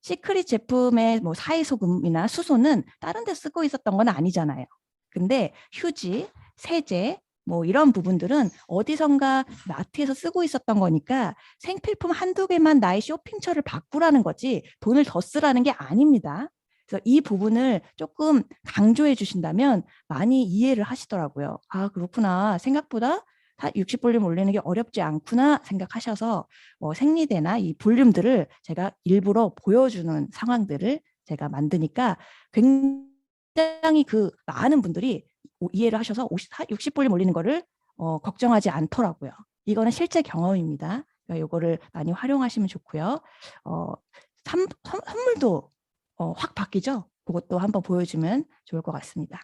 시크릿 제품의 뭐 사이소금이나 수소는 다른 데 쓰고 있었던 건 아니잖아요. 근데 휴지, 세제, 뭐 이런 부분들은 어디선가 마트에서 쓰고 있었던 거니까 생필품 한두 개만 나의 쇼핑처를 바꾸라는 거지 돈을 더 쓰라는 게 아닙니다. 그래서 이 부분을 조금 강조해 주신다면 많이 이해를 하시더라고요. 아, 그렇구나. 생각보다 60볼륨 올리는 게 어렵지 않구나 생각하셔서 생리대나 이 볼륨들을 제가 일부러 보여주는 상황들을 제가 만드니까 굉장히 그 많은 분들이 이해를 하셔서 60볼륨 올리는 거를 걱정하지 않더라고요. 이거는 실제 경험입니다. 그러니까 이거를 많이 활용하시면 좋고요. 선물도 확 바뀌죠. 그것도 한번 보여주면 좋을 것 같습니다.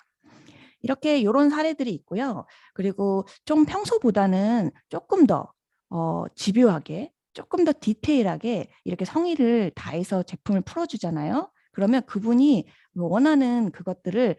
이렇게 이런 사례들이 있고요. 그리고 좀 평소보다는 조금 더 집요하게, 조금 더 디테일하게 이렇게 성의를 다해서 제품을 풀어주잖아요. 그러면 그분이 원하는 그것들을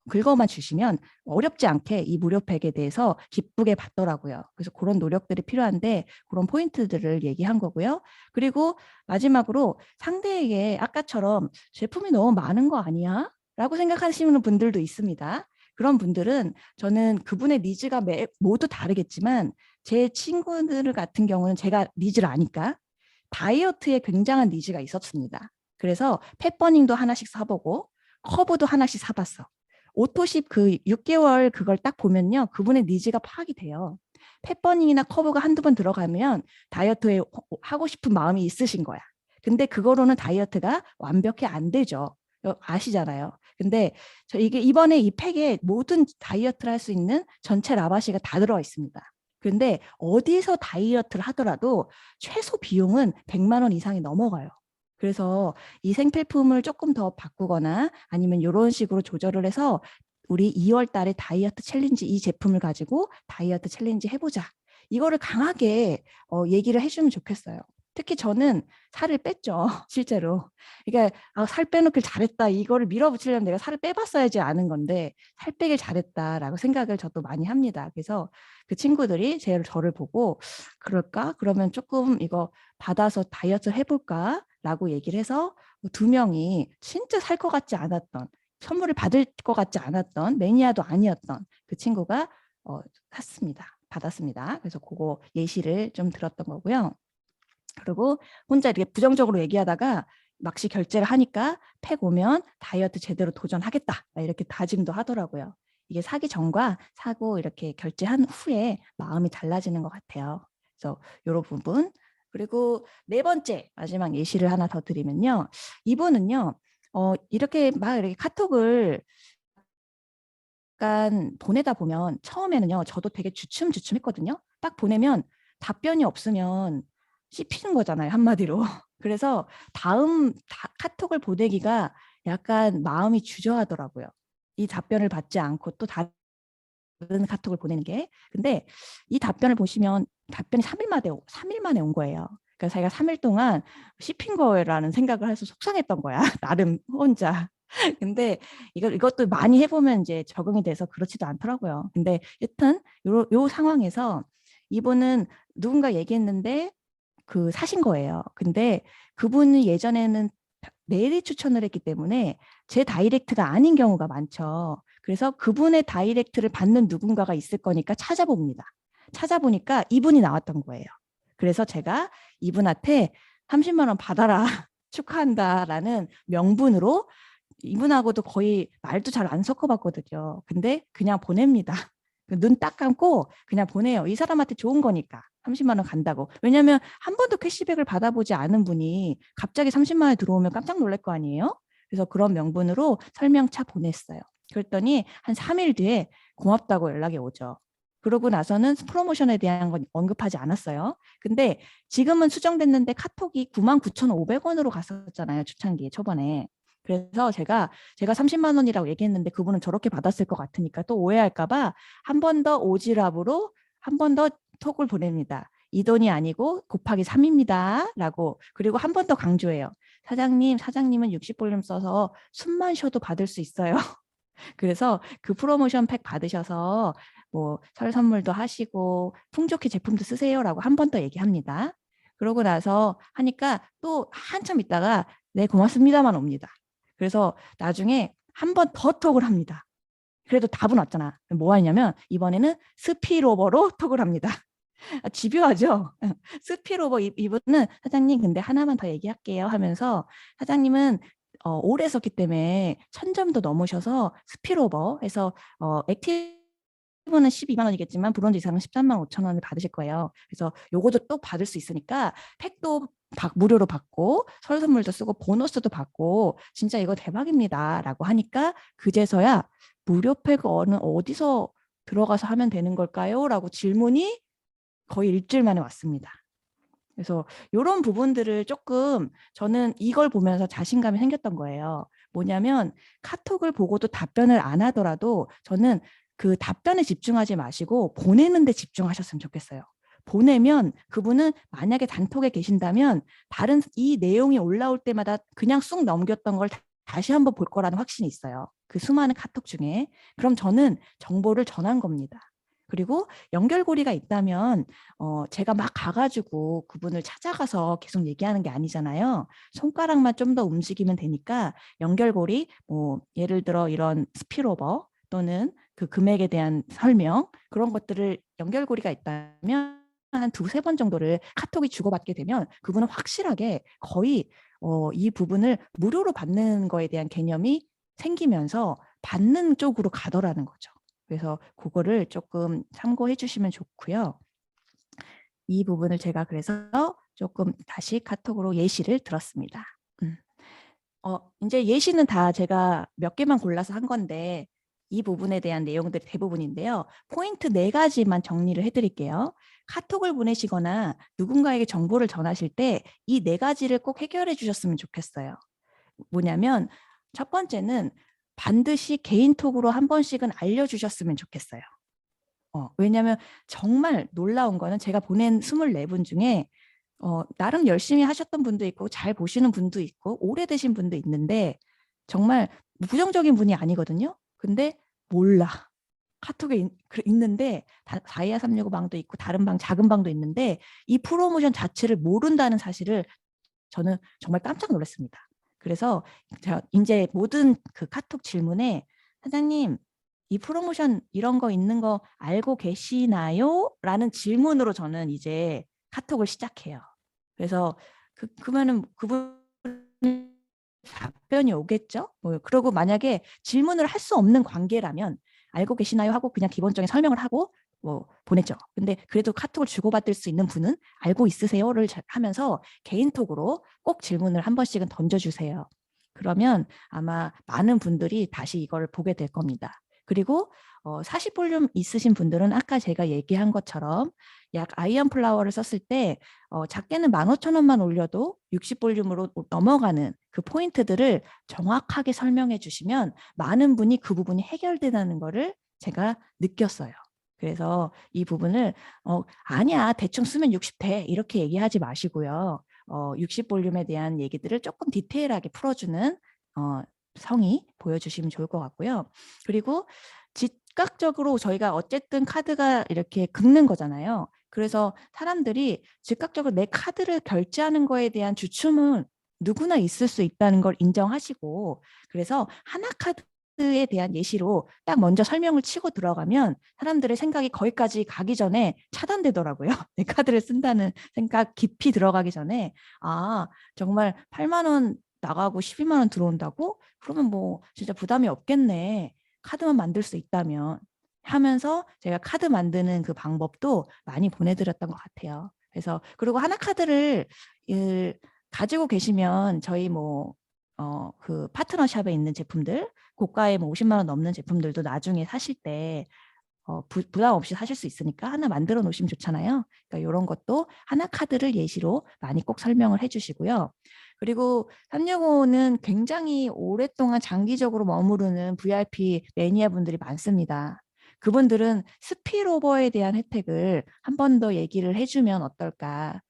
긁어만 주시면 어렵지 않게 이 무료팩에 대해서 기쁘게 받더라고요. 그래서 그런 노력들이 필요한데 그런 포인트들을 얘기한 거고요. 그리고 마지막으로 상대에게 아까처럼 제품이 너무 많은 거 아니야? 라고 생각하시는 분들도 있습니다. 그런 분들은 저는 그분의 니즈가 모두 다르겠지만 제 친구들 같은 경우는 제가 니즈를 아니까 다이어트에 굉장한 니즈가 있었습니다. 그래서 펫버닝도 하나씩 사보고 커브도 하나씩 사봤어. 오토십 그 6개월 그걸 딱 보면요. 그분의 니즈가 파악이 돼요. 펫버닝이나 커브가 한두 번 들어가면 다이어트에 하고 싶은 마음이 있으신 거야. 근데 그거로는 다이어트가 완벽히 안 되죠. 아시잖아요. 근데 이게 이번에 이 팩에 모든 다이어트를 할 수 있는 전체 라바시가 다 들어가 있습니다. 그런데 어디서 다이어트를 하더라도 최소 비용은 100만 원 이상이 넘어가요. 그래서 이 생필품을 조금 더 바꾸거나 아니면 이런 식으로 조절을 해서 우리 2월 달에 다이어트 챌린지 이 제품을 가지고 다이어트 챌린지 해보자. 이거를 강하게 얘기를 해주면 좋겠어요. 특히 저는 살을 뺐죠. 실제로. 그러니까 살 빼놓길 잘했다. 이거를 밀어붙이려면 내가 살을 빼봤어야지 아는 건데 살 빼길 잘했다라고 생각을 저도 많이 합니다. 그래서 그 친구들이 저를 보고 그럴까? 그러면 조금 이거 받아서 다이어트 해볼까? 라고 얘기를 해서 2명이 진짜 살 것 같지 않았던 선물을 받을 것 같지 않았던 매니아도 아니었던 그 친구가 샀습니다. 받았습니다. 그래서 그거 예시를 좀 들었던 거고요. 그리고 혼자 이렇게 부정적으로 얘기하다가 막시 결제를 하니까 팩 오면 다이어트 제대로 도전하겠다 이렇게 다짐도 하더라고요. 이게 사기 전과 사고 이렇게 결제한 후에 마음이 달라지는 것 같아요. 그래서 이런 부분. 그리고 네 번째 마지막 예시를 하나 더 드리면요. 이분은요. 이렇게 막 이렇게 카톡을 약간 보내다 보면 처음에는요. 저도 되게 주춤주춤했거든요. 딱 보내면 답변이 없으면 씹히는 거잖아요. 한마디로. 그래서 다음 카톡을 보내기가 약간 마음이 주저하더라고요. 이 답변을 받지 않고 또 다른 카톡을 보내는 게. 근데 이 답변을 보시면 답변이 3일 만에 온 거예요. 그러니까 자기가 3일 동안 씹힌 거라는 생각을 해서 속상했던 거야. 나름 혼자. 근데 이것도 많이 해보면 이제 적응이 돼서 그렇지도 않더라고요. 근데 여튼 요 상황에서 이분은 누군가 얘기했는데 사신 거예요. 근데 그분이 예전에는 메일이 추천을 했기 때문에 제 다이렉트가 아닌 경우가 많죠. 그래서 그분의 다이렉트를 받는 누군가가 있을 거니까 찾아봅니다. 찾아보니까 이분이 나왔던 거예요. 그래서 제가 이분한테 30만 원 받아라. 축하한다라는 명분으로 이분하고도 거의 말도 잘 안 섞어봤거든요. 근데 그냥 보냅니다. 눈 딱 감고 그냥 보내요. 이 사람한테 좋은 거니까 30만 원 간다고. 왜냐하면 한 번도 캐시백을 받아보지 않은 분이 갑자기 30만 원이 들어오면 깜짝 놀랄 거 아니에요. 그래서 그런 명분으로 설명차 보냈어요. 그랬더니 한 3일 뒤에 고맙다고 연락이 오죠. 그러고 나서는 프로모션에 대한 건 언급하지 않았어요. 근데 지금은 수정됐는데 카톡이 99,500원으로 갔었잖아요. 초창기에 초반에. 그래서 제가 30만 원이라고 얘기했는데 그분은 저렇게 받았을 것 같으니까 또 오해할까 봐 한 번 더 오지랖으로 한 번 더 톡을 보냅니다. 이 돈이 아니고 곱하기 3입니다. 라고. 그리고 한 번 더 강조해요. 사장님은 60볼륨 써서 숨만 쉬어도 받을 수 있어요. 그래서 그 프로모션 팩 받으셔서 뭐 설 선물도 하시고 풍족히 제품도 쓰세요라고 한 번 더 얘기합니다. 그러고 나서 하니까 또 한참 있다가 네 고맙습니다만 옵니다. 그래서 나중에 한 번 더 톡을 합니다. 그래도 답은 왔잖아. 뭐 하냐면 이번에는 스피로버로 톡을 합니다. 집요하죠. 스피로버 이분은 사장님 근데 하나만 더 얘기할게요 하면서 사장님은 오래 썼기 때문에 1000점도 넘으셔서 스피로버 해서 액티브는 12만 원이겠지만 브론즈 이상은 13만 5천 원을 받으실 거예요. 그래서 요거도 또 받을 수 있으니까 팩도 무료로 받고 설 선물도 쓰고 보너스도 받고 진짜 이거 대박입니다 라고 하니까 그제서야 무료 팩 어디서 들어가서 하면 되는 걸까요? 라고 질문이 거의 일주일 만에 왔습니다. 그래서 이런 부분들을 조금 저는 이걸 보면서 자신감이 생겼던 거예요. 뭐냐면 카톡을 보고도 답변을 안 하더라도 저는 그 답변에 집중하지 마시고 보내는 데 집중하셨으면 좋겠어요. 보내면 그분은 만약에 단톡에 계신다면 다른 이 내용이 올라올 때마다 그냥 쑥 넘겼던 걸 다시 한번 볼 거라는 확신이 있어요. 그 수많은 카톡 중에. 그럼 저는 정보를 전한 겁니다. 그리고 연결고리가 있다면 제가 막 가가지고 그분을 찾아가서 계속 얘기하는 게 아니잖아요. 손가락만 좀 더 움직이면 되니까 연결고리, 뭐 예를 들어 이런 스피로버 또는 그 금액에 대한 설명 그런 것들을 연결고리가 있다면 한 두세 번 정도를 카톡이 주고받게 되면 그분은 확실하게 거의 이 부분을 무료로 받는 거에 대한 개념이 생기면서 받는 쪽으로 가더라는 거죠. 그래서 그거를 조금 참고해 주시면 좋고요. 이 부분을 제가 그래서 조금 다시 카톡으로 예시를 들었습니다. 이제 예시는 다 제가 몇 개만 골라서 한 건데 이 부분에 대한 내용들이 대부분인데요. 포인트 4가지만 정리를 해드릴게요. 카톡을 보내시거나 누군가에게 정보를 전하실 때 이 4가지를 꼭 해결해 주셨으면 좋겠어요. 뭐냐면 첫 번째는 반드시 개인톡으로 한 번씩은 알려주셨으면 좋겠어요. 왜냐하면 정말 놀라운 거는 제가 보낸 24분 중에 나름 열심히 하셨던 분도 있고 잘 보시는 분도 있고 오래되신 분도 있는데 정말 부정적인 분이 아니거든요. 근데 몰라. 카톡에 있는데 다이아 365 방도 있고 다른 방 작은 방도 있는데 이 프로모션 자체를 모른다는 사실을 저는 정말 깜짝 놀랐습니다. 그래서 제가 이제 모든 그 카톡 질문에 사장님 이 프로모션 이런 거 있는 거 알고 계시나요? 라는 질문으로 저는 이제 카톡을 시작해요. 그래서 그러면은 그분 답변이 오겠죠? 그리고 만약에 질문을 할 수 없는 관계라면 알고 계시나요? 하고 그냥 기본적인 설명을 하고 보냈죠. 근데 그래도 카톡을 주고받을 수 있는 분은 알고 있으세요를 하면서 개인톡으로 꼭 질문을 한 번씩은 던져주세요. 그러면 아마 많은 분들이 다시 이걸 보게 될 겁니다. 그리고 40볼륨 있으신 분들은 아까 제가 얘기한 것처럼 약 아이언 플라워를 썼을 때 작게는 15,000원만 올려도 60볼륨으로 넘어가는 그 포인트들을 정확하게 설명해 주시면 많은 분이 그 부분이 해결되다는 거를 제가 느꼈어요. 그래서 이 부분을 아니야 대충 쓰면 60돼 이렇게 얘기하지 마시고요. 60볼륨에 대한 얘기들을 조금 디테일하게 풀어주는 성의 보여주시면 좋을 것 같고요. 그리고 즉각적으로 저희가 어쨌든 카드가 이렇게 긁는 거잖아요. 그래서 사람들이 즉각적으로 내 카드를 결제하는 거에 대한 주춤은 누구나 있을 수 있다는 걸 인정하시고 그래서 하나카드에 대한 예시로 딱 먼저 설명을 치고 들어가면 사람들의 생각이 거기까지 가기 전에 차단되더라고요. 내 카드를 쓴다는 생각 깊이 들어가기 전에 정말 8만 원 나가고 12만 원 들어온다고? 그러면 뭐 진짜 부담이 없겠네. 카드만 만들 수 있다면 하면서 제가 카드 만드는 그 방법도 많이 보내드렸던 것 같아요. 그래서 그리고 하나카드를 가지고 계시면 저희 그 파트너샵에 있는 제품들 고가에 50만 원 넘는 제품들도 나중에 사실 때 부담 없이 사실 수 있으니까 하나 만들어 놓으시면 좋잖아요. 그러니까 이런 것도 하나카드를 예시로 많이 꼭 설명을 해주시고요. 그리고 365는 굉장히 오랫동안 장기적으로 머무르는 VIP 매니아 분들이 많습니다. 그분들은 스피로버에 대한 혜택을 한 번 더 얘기를 해주면 어떨까.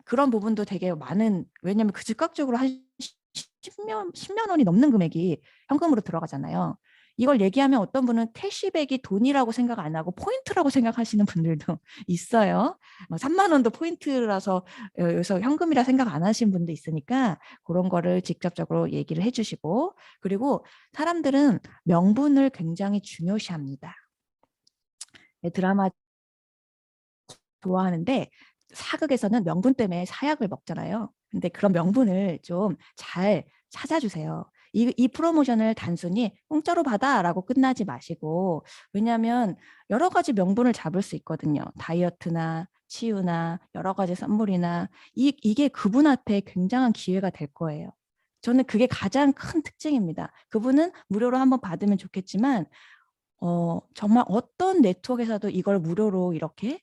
그런 부분도 되게 많은, 왜냐하면 그 즉각적으로 한 10만 원이 넘는 금액이 현금으로 들어가잖아요. 이걸 얘기하면 어떤 분은 캐시백이 돈이라고 생각 안 하고 포인트라고 생각하시는 분들도 있어요. 3만 원도 포인트라서 여기서 현금이라 생각 안 하시는 분도 있으니까 그런 거를 직접적으로 얘기를 해주시고 그리고 사람들은 명분을 굉장히 중요시합니다. 드라마 좋아하는데 사극에서는 명분 때문에 사약을 먹잖아요. 근데 그런 명분을 좀 잘 찾아주세요. 이 프로모션을 단순히 공짜로 받아라고 끝나지 마시고 왜냐하면 여러 가지 명분을 잡을 수 있거든요. 다이어트나 치유나 여러 가지 선물이나 이게 그분한테 굉장한 기회가 될 거예요. 저는 그게 가장 큰 특징입니다. 그분은 무료로 한번 받으면 좋겠지만 정말 어떤 네트워크에서도 이걸 무료로 이렇게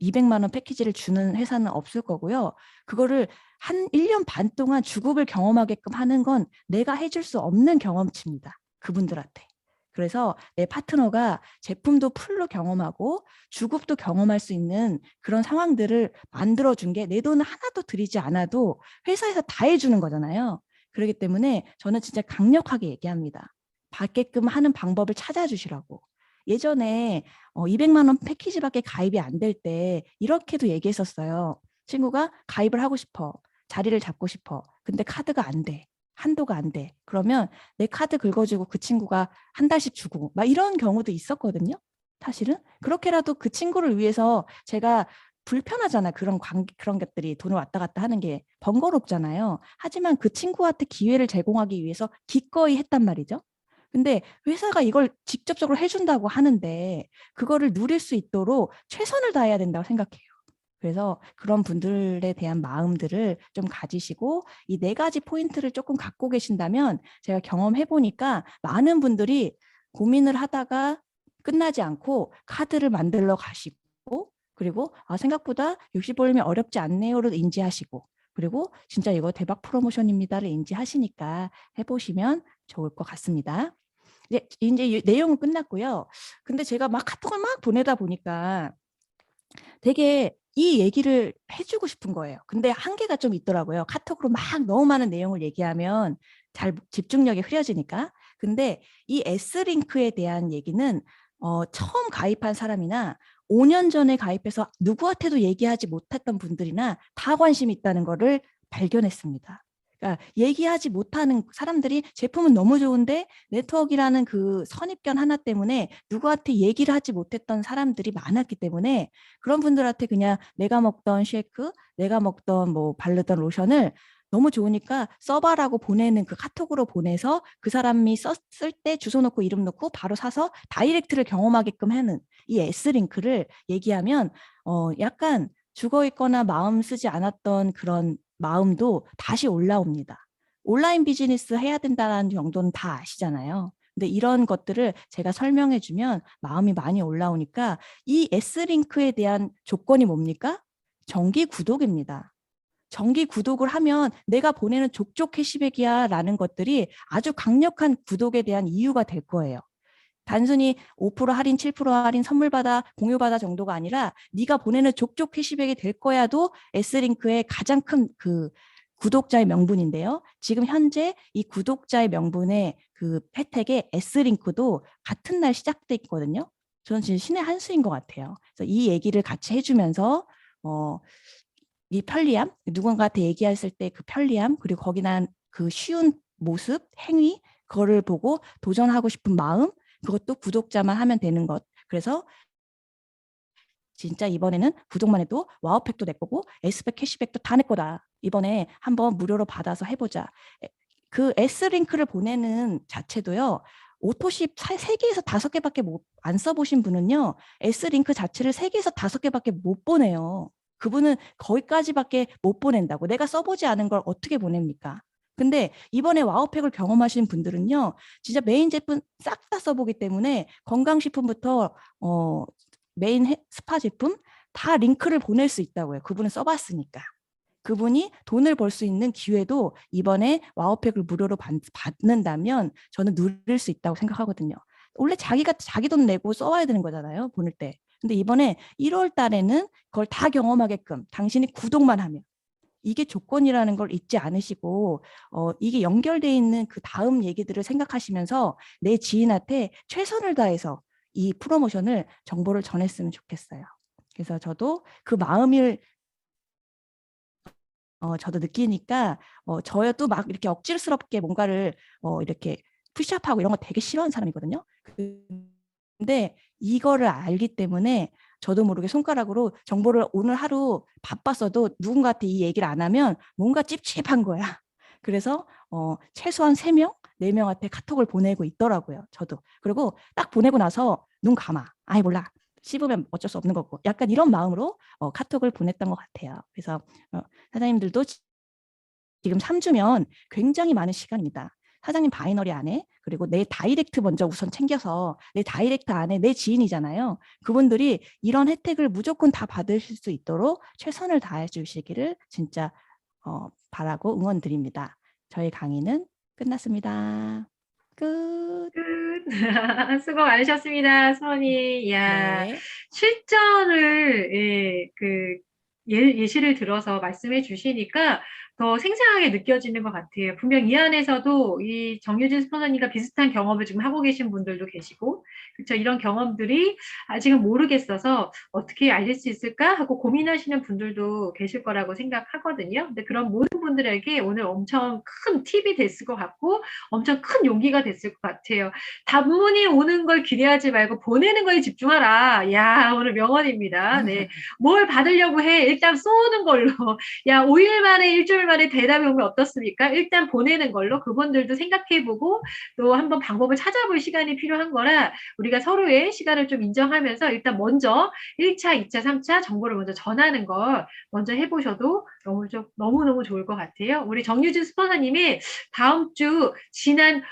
200만 원 패키지를 주는 회사는 없을 거고요. 그거를 한 1년 반 동안 주급을 경험하게끔 하는 건 내가 해줄 수 없는 경험치입니다. 그분들한테. 그래서 내 파트너가 제품도 풀로 경험하고 주급도 경험할 수 있는 그런 상황들을 만들어준 게 내 돈을 하나도 들이지 않아도 회사에서 다 해주는 거잖아요. 그렇기 때문에 저는 진짜 강력하게 얘기합니다. 받게끔 하는 방법을 찾아주시라고. 예전에 200만 원 패키지밖에 가입이 안 될 때 이렇게도 얘기했었어요. 친구가 가입을 하고 싶어. 자리를 잡고 싶어. 근데 카드가 안 돼. 한도가 안 돼. 그러면 내 카드 긁어주고 그 친구가 한 달씩 주고 막 이런 경우도 있었거든요. 사실은 그렇게라도 그 친구를 위해서 제가 불편하잖아. 그런 것들이 돈을 왔다 갔다 하는 게 번거롭잖아요. 하지만 그 친구한테 기회를 제공하기 위해서 기꺼이 했단 말이죠. 근데 회사가 이걸 직접적으로 해준다고 하는데 그거를 누릴 수 있도록 최선을 다해야 된다고 생각해요. 그래서 그런 분들에 대한 마음들을 좀 가지시고 이 4가지 포인트를 조금 갖고 계신다면 제가 경험해 보니까 많은 분들이 고민을 하다가 끝나지 않고 카드를 만들러 가시고 그리고 생각보다 60벌림이 어렵지 않네요를 인지하시고 그리고 진짜 이거 대박 프로모션입니다를 인지하시니까 해보시면 좋을 것 같습니다. 이제 내용은 끝났고요. 근데 제가 막 카톡을 막 보내다 보니까 되게 이 얘기를 해주고 싶은 거예요. 근데 한계가 좀 있더라고요. 카톡으로 막 너무 많은 내용을 얘기하면 잘 집중력이 흐려지니까. 근데 이 S링크에 대한 얘기는 처음 가입한 사람이나 5년 전에 가입해서 누구한테도 얘기하지 못했던 분들이나 다 관심이 있다는 거를 발견했습니다. 그러니까 얘기하지 못하는 사람들이 제품은 너무 좋은데 네트워크라는 그 선입견 하나 때문에 누구한테 얘기를 하지 못했던 사람들이 많았기 때문에 그런 분들한테 그냥 내가 먹던 쉐이크, 내가 먹던 뭐 바르던 로션을 너무 좋으니까 써봐라고 보내는 그 카톡으로 보내서 그 사람이 썼을 때 주소 넣고 이름 넣고 바로 사서 다이렉트를 경험하게끔 하는 이 S링크를 얘기하면 약간 죽어있거나 마음 쓰지 않았던 그런 마음도 다시 올라옵니다. 온라인 비즈니스 해야 된다는 정도는 다 아시잖아요. 근데 이런 것들을 제가 설명해 주면 마음이 많이 올라오니까 이 S링크에 대한 조건이 뭡니까? 정기 구독입니다. 정기 구독을 하면 내가 보내는 족족 캐시백이야 라는 것들이 아주 강력한 구독에 대한 이유가 될 거예요. 단순히 5% 할인, 7% 할인, 선물 받아, 공유 받아 정도가 아니라 네가 보내는 족족 캐시백이 될 거야도 S링크의 가장 큰 그 구독자의 명분인데요. 지금 현재 이 구독자의 명분의 그 혜택에 S링크도 같은 날 시작돼 있거든요. 저는 진짜 신의 한 수인 것 같아요. 그래서 이 얘기를 같이 해주면서 이 편리함, 누군가한테 얘기했을 때 그 편리함, 그리고 거기 난 그 쉬운 모습, 행위, 그거를 보고 도전하고 싶은 마음, 그것도 구독자만 하면 되는 것. 그래서 진짜 이번에는 구독만 해도 와우팩도 내 거고 S백 캐시백도 다 내 거다. 이번에 한번 무료로 받아서 해보자. 그 S링크를 보내는 자체도요. 오토십 3개에서 5개밖에 안 써보신 분은요. S링크 자체를 3개에서 5개밖에 못 보내요. 그분은 거기까지밖에 못 보낸다고. 내가 써보지 않은 걸 어떻게 보냅니까? 근데 이번에 와우팩을 경험하신 분들은요. 진짜 메인 제품 싹 다 써보기 때문에 건강식품부터 메인 스파 제품 다 링크를 보낼 수 있다고요. 그분은 써봤으니까. 그분이 돈을 벌 수 있는 기회도 이번에 와우팩을 무료로 받는다면 저는 누릴 수 있다고 생각하거든요. 원래 자기가 자기 돈 내고 써와야 되는 거잖아요. 보낼 때. 근데 이번에 1월 달에는 그걸 다 경험하게끔 당신이 구독만 하면 이게 조건이라는 걸 잊지 않으시고 이게 연결돼 있는 그 다음 얘기들을 생각하시면서 내 지인한테 최선을 다해서 이 프로모션을 정보를 전했으면 좋겠어요. 그래서 저도 그 마음을 저도 느끼니까 저도 막 이렇게 억지스럽게 뭔가를 이렇게 푸시업하고 이런 거 되게 싫어하는 사람이거든요. 근데 이거를 알기 때문에 저도 모르게 손가락으로 정보를 오늘 하루 바빴어도 누군가한테 이 얘기를 안 하면 뭔가 찝찝한 거야. 그래서 최소한 3명, 4명한테 카톡을 보내고 있더라고요. 저도. 그리고 딱 보내고 나서 눈 감아. 아이 몰라. 씹으면 어쩔 수 없는 거고. 약간 이런 마음으로 카톡을 보냈던 것 같아요. 그래서 사장님들도 지금 3주면 굉장히 많은 시간입니다. 사장님 바이너리 안에, 그리고 내 다이렉트 먼저 우선 챙겨서 내 다이렉트 안에 내 지인이잖아요. 그분들이 이런 혜택을 무조건 다 받으실 수 있도록 최선을 다해 주시기를 진짜 바라고 응원드립니다. 저희 강의는 끝났습니다. 끝. 끝. 수고 많으셨습니다, 수원이. 야, 네. 실전을, 예, 예시를 들어서 말씀해 주시니까 더 생생하게 느껴지는 것 같아요. 분명 이 안에서도 이 정유진 스포너님과 비슷한 경험을 지금 하고 계신 분들도 계시고, 그렇죠. 이런 경험들이 아직은 모르겠어서 어떻게 알릴 수 있을까 하고 고민하시는 분들도 계실 거라고 생각하거든요. 근데 그런 모든 분들에게 오늘 엄청 큰 팁이 됐을 것 같고, 엄청 큰 용기가 됐을 것 같아요. 단문이 오는 걸 기대하지 말고 보내는 거에 집중하라. 야, 오늘 명언입니다. 네. 뭘 받으려고 해. 일단 쏘는 걸로. 야, 5일 만에, 일주일 만에 대답이 오면 어떻습니까? 일단 보내는 걸로 그분들도 생각해보고 또 한번 방법을 찾아볼 시간이 필요한 거라 우리가 서로의 시간을 좀 인정하면서 일단 먼저 1차, 2차, 3차 정보를 먼저 전하는 걸 먼저 해보셔도 너무너무 좋을 것 같아요. 우리 정유진 스포너님이 다음 주 지난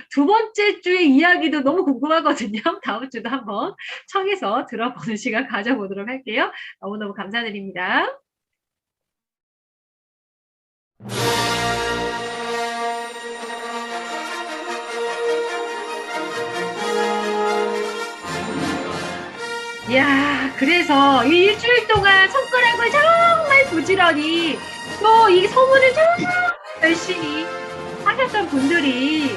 두 번째 주의 이야기도 너무 궁금하거든요. 다음 주도 한번 청해서 들어보는 시간 가져보도록 할게요. 너무너무 감사드립니다. 이야, 그래서 이 일주일 동안 손가락을 정말 부지런히 또 이 소문을 정말 열심히 하셨던 분들이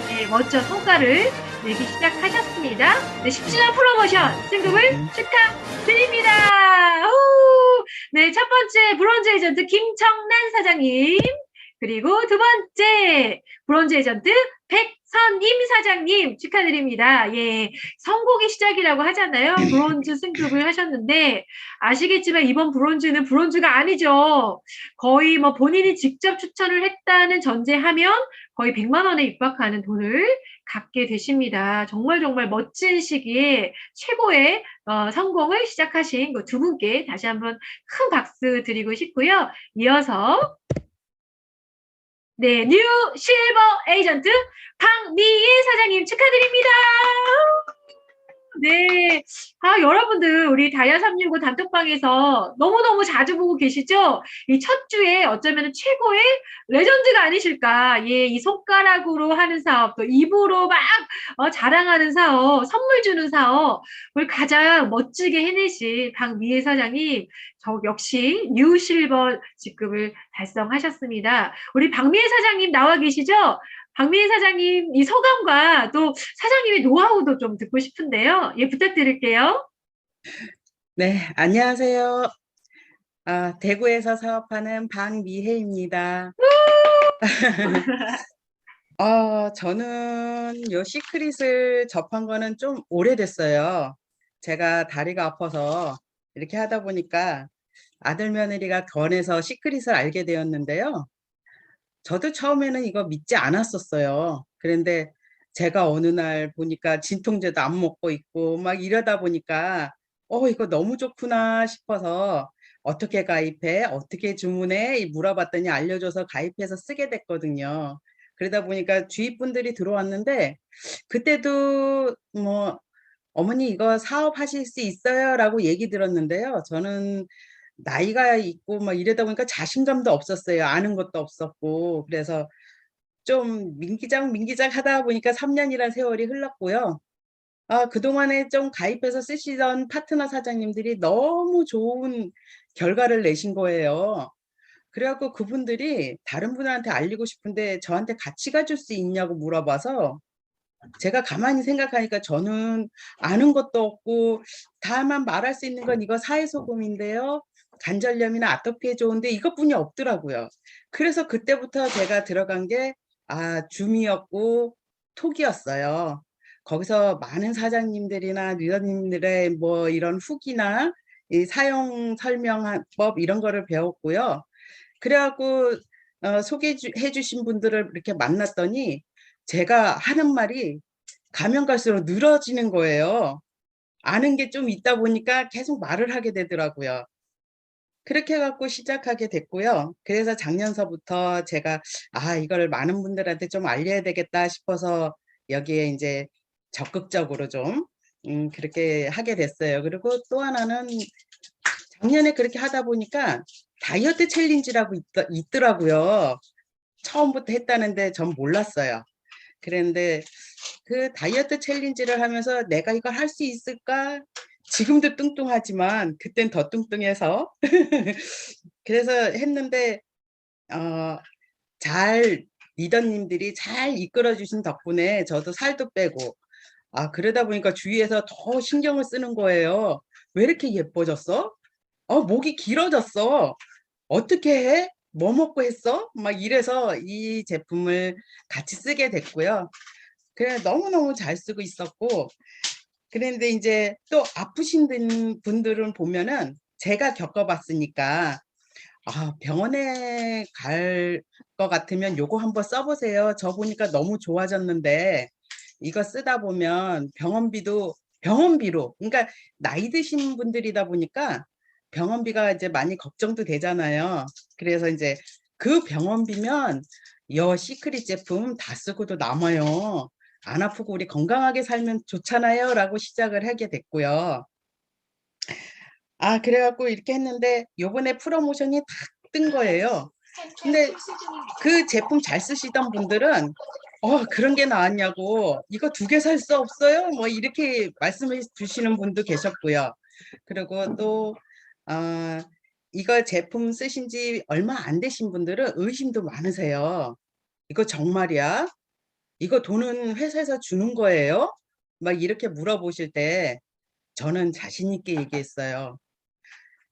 네, 멋져 성과를 내기 시작하셨습니다. 네, 10주년 프로모션 승급을 축하드립니다. 오, 네, 첫 번째 브론즈 에이전트 김청란 사장님, 그리고 두 번째 브론즈 에이전트 백선임 사장님 축하드립니다. 예, 성공의 시작이라고 하잖아요. 브론즈 승급을 하셨는데 아시겠지만 이번 브론즈는 브론즈가 아니죠. 거의 뭐 본인이 직접 추천을 했다는 전제하면 거의 100만 원에 육박하는 돈을 갖게 되십니다. 정말 멋진 시기에 최고의 성공을 시작하신 그 두 분께 다시 한번 큰 박수 드리고 싶고요. 이어서 네, 뉴 실버 에이전트 박미희 사장님 축하드립니다. 네. 아, 여러분들, 우리 다이아 365 단톡방에서 너무너무 자주 보고 계시죠? 이 첫 주에 어쩌면 최고의 레전드가 아니실까. 예, 이 손가락으로 하는 사업, 또 입으로 막 자랑하는 사업, 선물 주는 사업을 가장 멋지게 해내신 박미애 사장님, 저 역시 뉴 실버 직급을 달성하셨습니다. 우리 박미애 사장님 나와 계시죠? 박미애 사장님 이 소감과 또 사장님의 노하우도 좀 듣고 싶은데요. 예, 부탁드릴게요. 네, 안녕하세요. 대구에서 사업하는 박미혜입니다. 저는 요 시크릿을 접한 거는 좀 오래됐어요. 제가 다리가 아파서 이렇게 하다 보니까 아들 며느리가 권해서 시크릿을 알게 되었는데요. 저도 처음에는 이거 믿지 않았었어요. 그런데 제가 어느 날 보니까 진통제도 안 먹고 있고 막 이러다 보니까 이거 너무 좋구나 싶어서 어떻게 가입해? 어떻게 주문해? 물어봤더니 알려줘서 가입해서 쓰게 됐거든요. 그러다 보니까 주위 분들이 들어왔는데 그때도 뭐 어머니 이거 사업하실 수 있어요? 라고 얘기 들었는데요. 저는 나이가 있고 막 이러다 보니까 자신감도 없었어요. 아는 것도 없었고. 그래서 좀 민기장 하다 보니까 3년이란 세월이 흘렀고요. 그동안에 좀 가입해서 쓰시던 파트너 사장님들이 너무 좋은 결과를 내신 거예요. 그래갖고 그분들이 다른 분한테 알리고 싶은데 저한테 같이 가줄 수 있냐고 물어봐서 제가 가만히 생각하니까 저는 아는 것도 없고 다만 말할 수 있는 건 이거 사회소금인데요. 관절염이나 아토피에 좋은데 이것뿐이 없더라고요. 그래서 그때부터 제가 들어간 게 줌이었고 톡이었어요. 거기서 많은 사장님들이나 리더님들의 뭐 이런 후기나 이 사용 설명법 이런 거를 배웠고요. 그래갖고 소개해 주신 분들을 이렇게 만났더니 제가 하는 말이 가면 갈수록 늘어지는 거예요. 아는 게 좀 있다 보니까 계속 말을 하게 되더라고요. 그렇게 해갖고 시작하게 됐고요. 그래서 작년서부터 제가 이걸 많은 분들한테 좀 알려야 되겠다 싶어서 여기에 이제 적극적으로 좀 그렇게 하게 됐어요. 그리고 또 하나는 작년에 그렇게 하다 보니까 다이어트 챌린지라고 있더라고요. 처음부터 했다는데 전 몰랐어요. 그런데 그 다이어트 챌린지를 하면서 내가 이걸 할 수 있을까? 지금도 뚱뚱하지만 그땐 더 뚱뚱해서 그래서 했는데 잘 리더님들이 잘 이끌어 주신 덕분에 저도 살도 빼고 그러다 보니까 주위에서 더 신경을 쓰는 거예요. 왜 이렇게 예뻐졌어? 목이 길어졌어. 어떻게 해? 뭐 먹고 했어? 막 이래서 이 제품을 같이 쓰게 됐고요. 그래 너무너무 잘 쓰고 있었고 그런데 이제 또 아프신 분들은 보면은 제가 겪어봤으니까 병원에 갈 것 같으면 요거 한번 써보세요. 저 보니까 너무 좋아졌는데 이거 쓰다 보면 병원비로 그러니까 나이 드신 분들이다 보니까 병원비가 이제 많이 걱정도 되잖아요. 그래서 이제 그 병원비면 여 시크릿 제품 다 쓰고도 남아요. 안 아프고 우리 건강하게 살면 좋잖아요 라고 시작을 하게 됐고요. 그래갖고 이렇게 했는데 요번에 프로모션이 딱 뜬 거예요. 근데 그 제품 잘 쓰시던 분들은 그런 게 나왔냐고 이거 2개 살 수 없어요? 뭐 이렇게 말씀해 주시는 분도 계셨고요. 그리고 또 이거 제품 쓰신 지 얼마 안 되신 분들은 의심도 많으세요. 이거 정말이야? 이거 돈은 회사에서 주는 거예요? 막 이렇게 물어보실 때 저는 자신 있게 얘기했어요.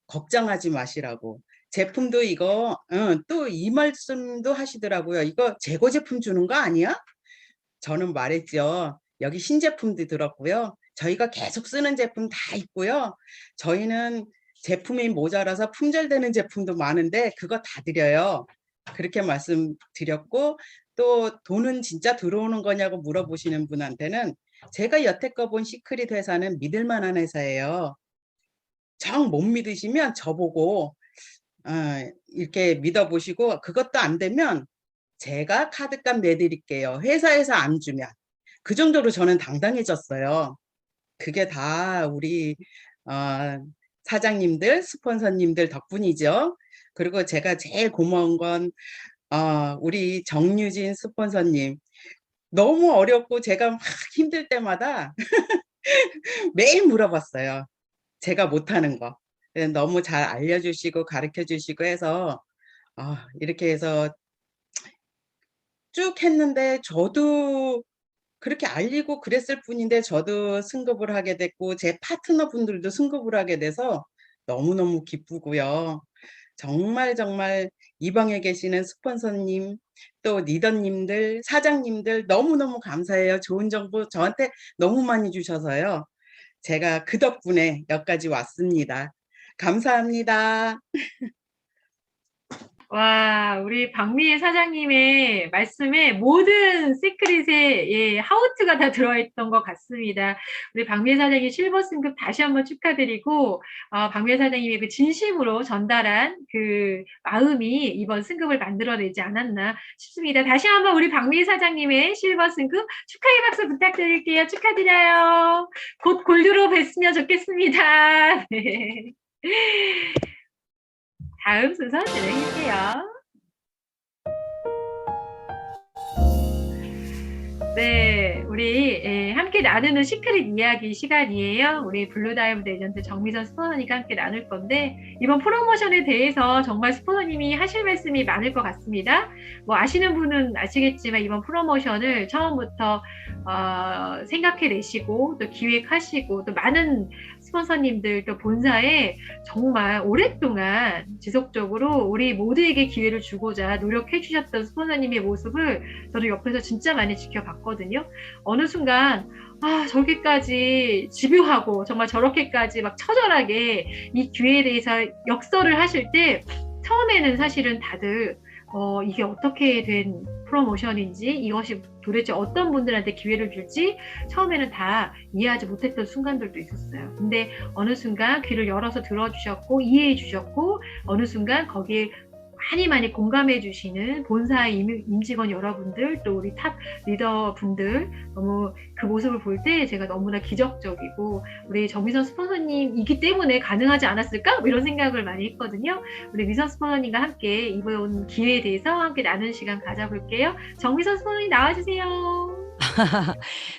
걱정하지 마시라고. 제품도 이거 또 이 말씀도 하시더라고요. 이거 재고 제품 주는 거 아니야? 저는 말했죠. 여기 신제품도 들었고요. 저희가 계속 쓰는 제품 다 있고요. 저희는 제품이 모자라서 품절되는 제품도 많은데 그거 다 드려요. 그렇게 말씀드렸고 또 돈은 진짜 들어오는 거냐고 물어보시는 분한테는 제가 여태껏 본 시크릿 회사는 믿을 만한 회사예요. 정 못 믿으시면 저보고 이렇게 믿어보시고 그것도 안 되면 제가 카드값 내드릴게요. 회사에서 안 주면. 그 정도로 저는 당당해졌어요. 그게 다 우리 사장님들, 스폰서님들 덕분이죠. 그리고 제가 제일 고마운 건 우리 정유진 스폰서님. 너무 어렵고 제가 막 힘들 때마다 매일 물어봤어요. 제가 못하는 거. 너무 잘 알려주시고 가르쳐주시고 해서 이렇게 해서 쭉 했는데 저도 그렇게 알리고 그랬을 뿐인데 저도 승급을 하게 됐고 제 파트너 분들도 승급을 하게 돼서 너무너무 기쁘고요. 정말 이 방에 계시는 스폰서님 또 리더님들 사장님들 너무너무 감사해요. 좋은 정보 저한테 너무 많이 주셔서요. 제가 그 덕분에 여기까지 왔습니다. 감사합니다. 와, 우리 박미애 사장님의 말씀에 모든 시크릿의 하우트가 다 들어있던 것 같습니다. 우리 박미애 사장님 실버 승급 다시 한번 축하드리고, 박미애 사장님의 그 진심으로 전달한 그 마음이 이번 승급을 만들어내지 않았나 싶습니다. 다시 한번 우리 박미애 사장님의 실버 승급 축하의 박수 부탁드릴게요. 축하드려요. 곧 골드로 뵀으면 좋겠습니다. 네. 다음 순서 진행할게요. 네, 우리 함께 나누는 시크릿 이야기 시간이에요. 우리 블루다이아몬드 에이전트 정미선 스포너님과 함께 나눌 건데 이번 프로모션에 대해서 정말 스포너님이 하실 말씀이 많을 것 같습니다. 뭐 아시는 분은 아시겠지만 이번 프로모션을 처음부터 생각해내시고 또 기획하시고 또 많은 스폰서님들 또 본사에 정말 오랫동안 지속적으로 우리 모두에게 기회를 주고자 노력해 주셨던 스폰서님의 모습을 저도 옆에서 진짜 많이 지켜봤거든요. 어느 순간 저기까지 집요하고 정말 저렇게까지 막 처절하게 이 기회에 대해서 역설을 하실 때 처음에는 사실은 다들 이게 어떻게 된 프로모션인지 이것이 도대체 어떤 분들한테 기회를 줄지 처음에는 다 이해하지 못했던 순간들도 있었어요. 근데 어느 순간 귀를 열어서 들어주셨고 이해해 주셨고 어느 순간 거기에 많이 공감해 주시는 본사의 임직원 여러분들 또 우리 탑 리더분들 너무 그 모습을 볼 때 제가 너무나 기적적이고 우리 정미선 스폰서님이기 때문에 가능하지 않았을까? 뭐 이런 생각을 많이 했거든요. 우리 미선 스폰서님과 함께 이번 기회에 대해서 함께 나누는 시간 가져볼게요. 정미선 스폰서님 나와주세요.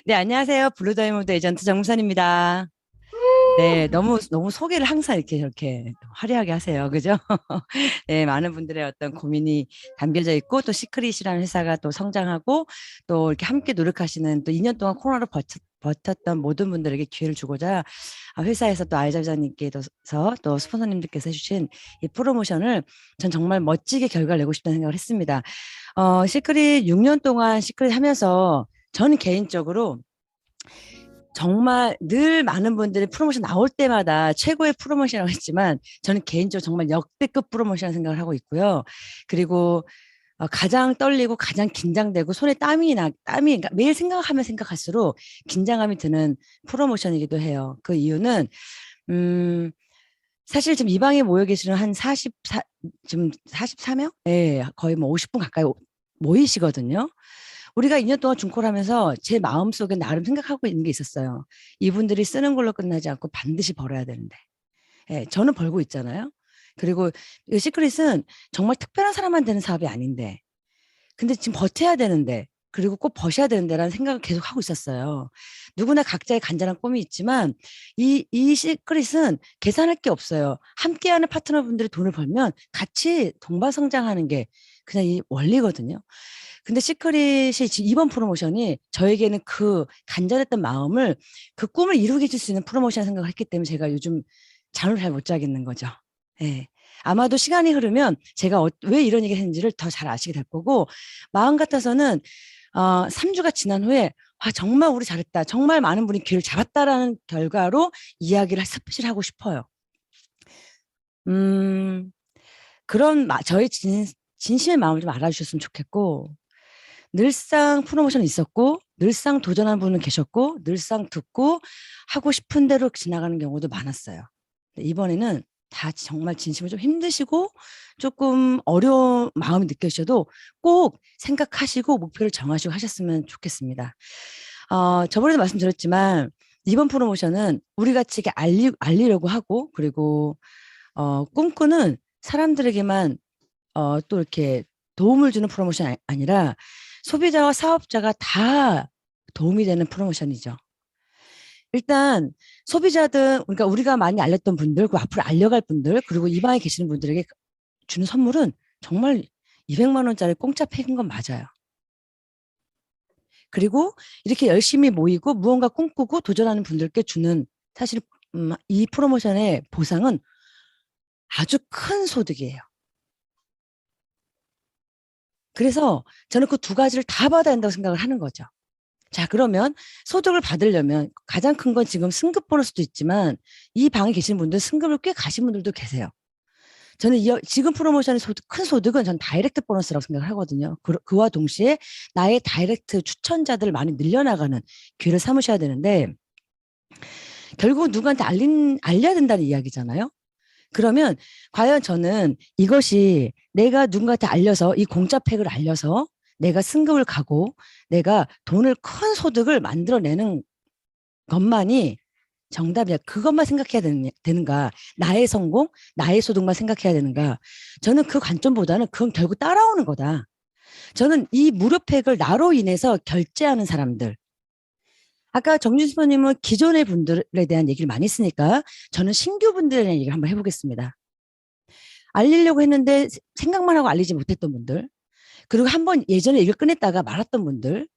네, 안녕하세요. 블루다이몬드 에이전트 정무선입니다. 네, 너무 소개를 항상 이렇게 화려하게 하세요. 그죠? 네, 많은 분들의 어떤 고민이 담겨져 있고, 또 시크릿이라는 회사가 또 성장하고, 또 이렇게 함께 노력하시는 또 2년 동안 코로나로 버텼던 모든 분들에게 기회를 주고자 회사에서 또 아이자비자님께서 또 스폰서님들께서 해주신 이 프로모션을 전 정말 멋지게 결과를 내고 싶다는 생각을 했습니다. 시크릿 6년 동안 시크릿 하면서 저는 개인적으로 정말 늘 많은 분들이 프로모션 나올 때마다 최고의 프로모션이라고 했지만 저는 개인적으로 정말 역대급 프로모션이라고 생각을 하고 있고요. 그리고 가장 떨리고 가장 긴장되고 손에 땀이 그러니까 매일 생각할수록 긴장감이 드는 프로모션이기도 해요. 그 이유는 사실 지금 이 방에 모여 계시는 한 44명? 네, 거의 뭐 50분 가까이 모이시거든요. 우리가 2년 동안 중코를 하면서 제 마음속에 나름 생각하고 있는 게 있었어요. 이분들이 쓰는 걸로 끝나지 않고 반드시 벌어야 되는데. 예, 저는 벌고 있잖아요. 그리고 이 시크릿은 정말 특별한 사람만 되는 사업이 아닌데. 근데 지금 버텨야 되는데. 그리고 꼭 버셔야 되는데라는 생각을 계속 하고 있었어요. 누구나 각자의 간절한 꿈이 있지만 이 시크릿은 계산할 게 없어요. 함께하는 파트너분들이 돈을 벌면 같이 동반성장하는 게 그냥 이 원리거든요. 근데 시크릿이 이번 프로모션이 저에게는 그 간절했던 마음을 그 꿈을 이루게 해줄 수 있는 프로모션 생각을 했기 때문에 제가 요즘 잠을 잘 못 자겠는 거죠. 예. 아마도 시간이 흐르면 제가 왜 이런 얘기를 했는지를 더 잘 아시게 될 거고 마음 같아서는 3주가 지난 후에 와, 정말 우리 잘했다. 정말 많은 분이 기회를 잡았다라는 결과로 이야기를 스피치를 하고 싶어요. 그런 저의 진심의 마음을 좀 알아주셨으면 좋겠고 늘상 프로모션이 있었고 늘상 도전하는 분은 계셨고 늘상 듣고 하고 싶은 대로 지나가는 경우도 많았어요. 이번에는 다 정말 진심으로 좀 힘드시고 조금 어려운 마음이 느껴지셔도 꼭 생각하시고 목표를 정하시고 하셨으면 좋겠습니다. 저번에도 말씀드렸지만 이번 프로모션은 우리 같이 이렇게 알리려고 하고 그리고 꿈꾸는 사람들에게만 또 이렇게 도움을 주는 프로모션이 아니라 소비자와 사업자가 다 도움이 되는 프로모션이죠. 일단 소비자들, 그러니까 우리가 많이 알렸던 분들, 그 앞으로 알려갈 분들, 그리고 이 방에 계시는 분들에게 주는 선물은 정말 200만 원짜리 공짜 팩인 건 맞아요. 그리고 이렇게 열심히 모이고 무언가 꿈꾸고 도전하는 분들께 주는 사실 이 프로모션의 보상은 아주 큰 소득이에요. 그래서 저는 그 두 가지를 다 받아야 한다고 생각을 하는 거죠. 자, 그러면 소득을 받으려면 가장 큰 건 지금 승급 보너스도 있지만 이 방에 계신 분들 승급을 꽤 가신 분들도 계세요. 저는 지금 프로모션의 큰 소득은 전 다이렉트 보너스라고 생각을 하거든요. 그와 동시에 나의 다이렉트 추천자들을 많이 늘려나가는 기회를 삼으셔야 되는데 결국은 누구한테 알려야 된다는 이야기잖아요. 그러면 과연 저는 이것이 내가 누군가한테 알려서 이 공짜 팩을 알려서 내가 승급을 가고 내가 큰 소득을 만들어내는 것만이 정답이야. 그것만 생각해야 되는가? 나의 성공, 나의 소득만 생각해야 되는가? 저는 그 관점보다는 그건 결국 따라오는 거다. 저는 이 무료 팩을 나로 인해서 결제하는 사람들. 아까 정준수 선생님은 기존의 분들에 대한 얘기를 많이 했으니까 저는 신규 분들에 대한 얘기를 한번 해보겠습니다. 알리려고 했는데 생각만 하고 알리지 못했던 분들. 그리고 한번 예전에 얘기를 꺼냈다가 말았던 분들.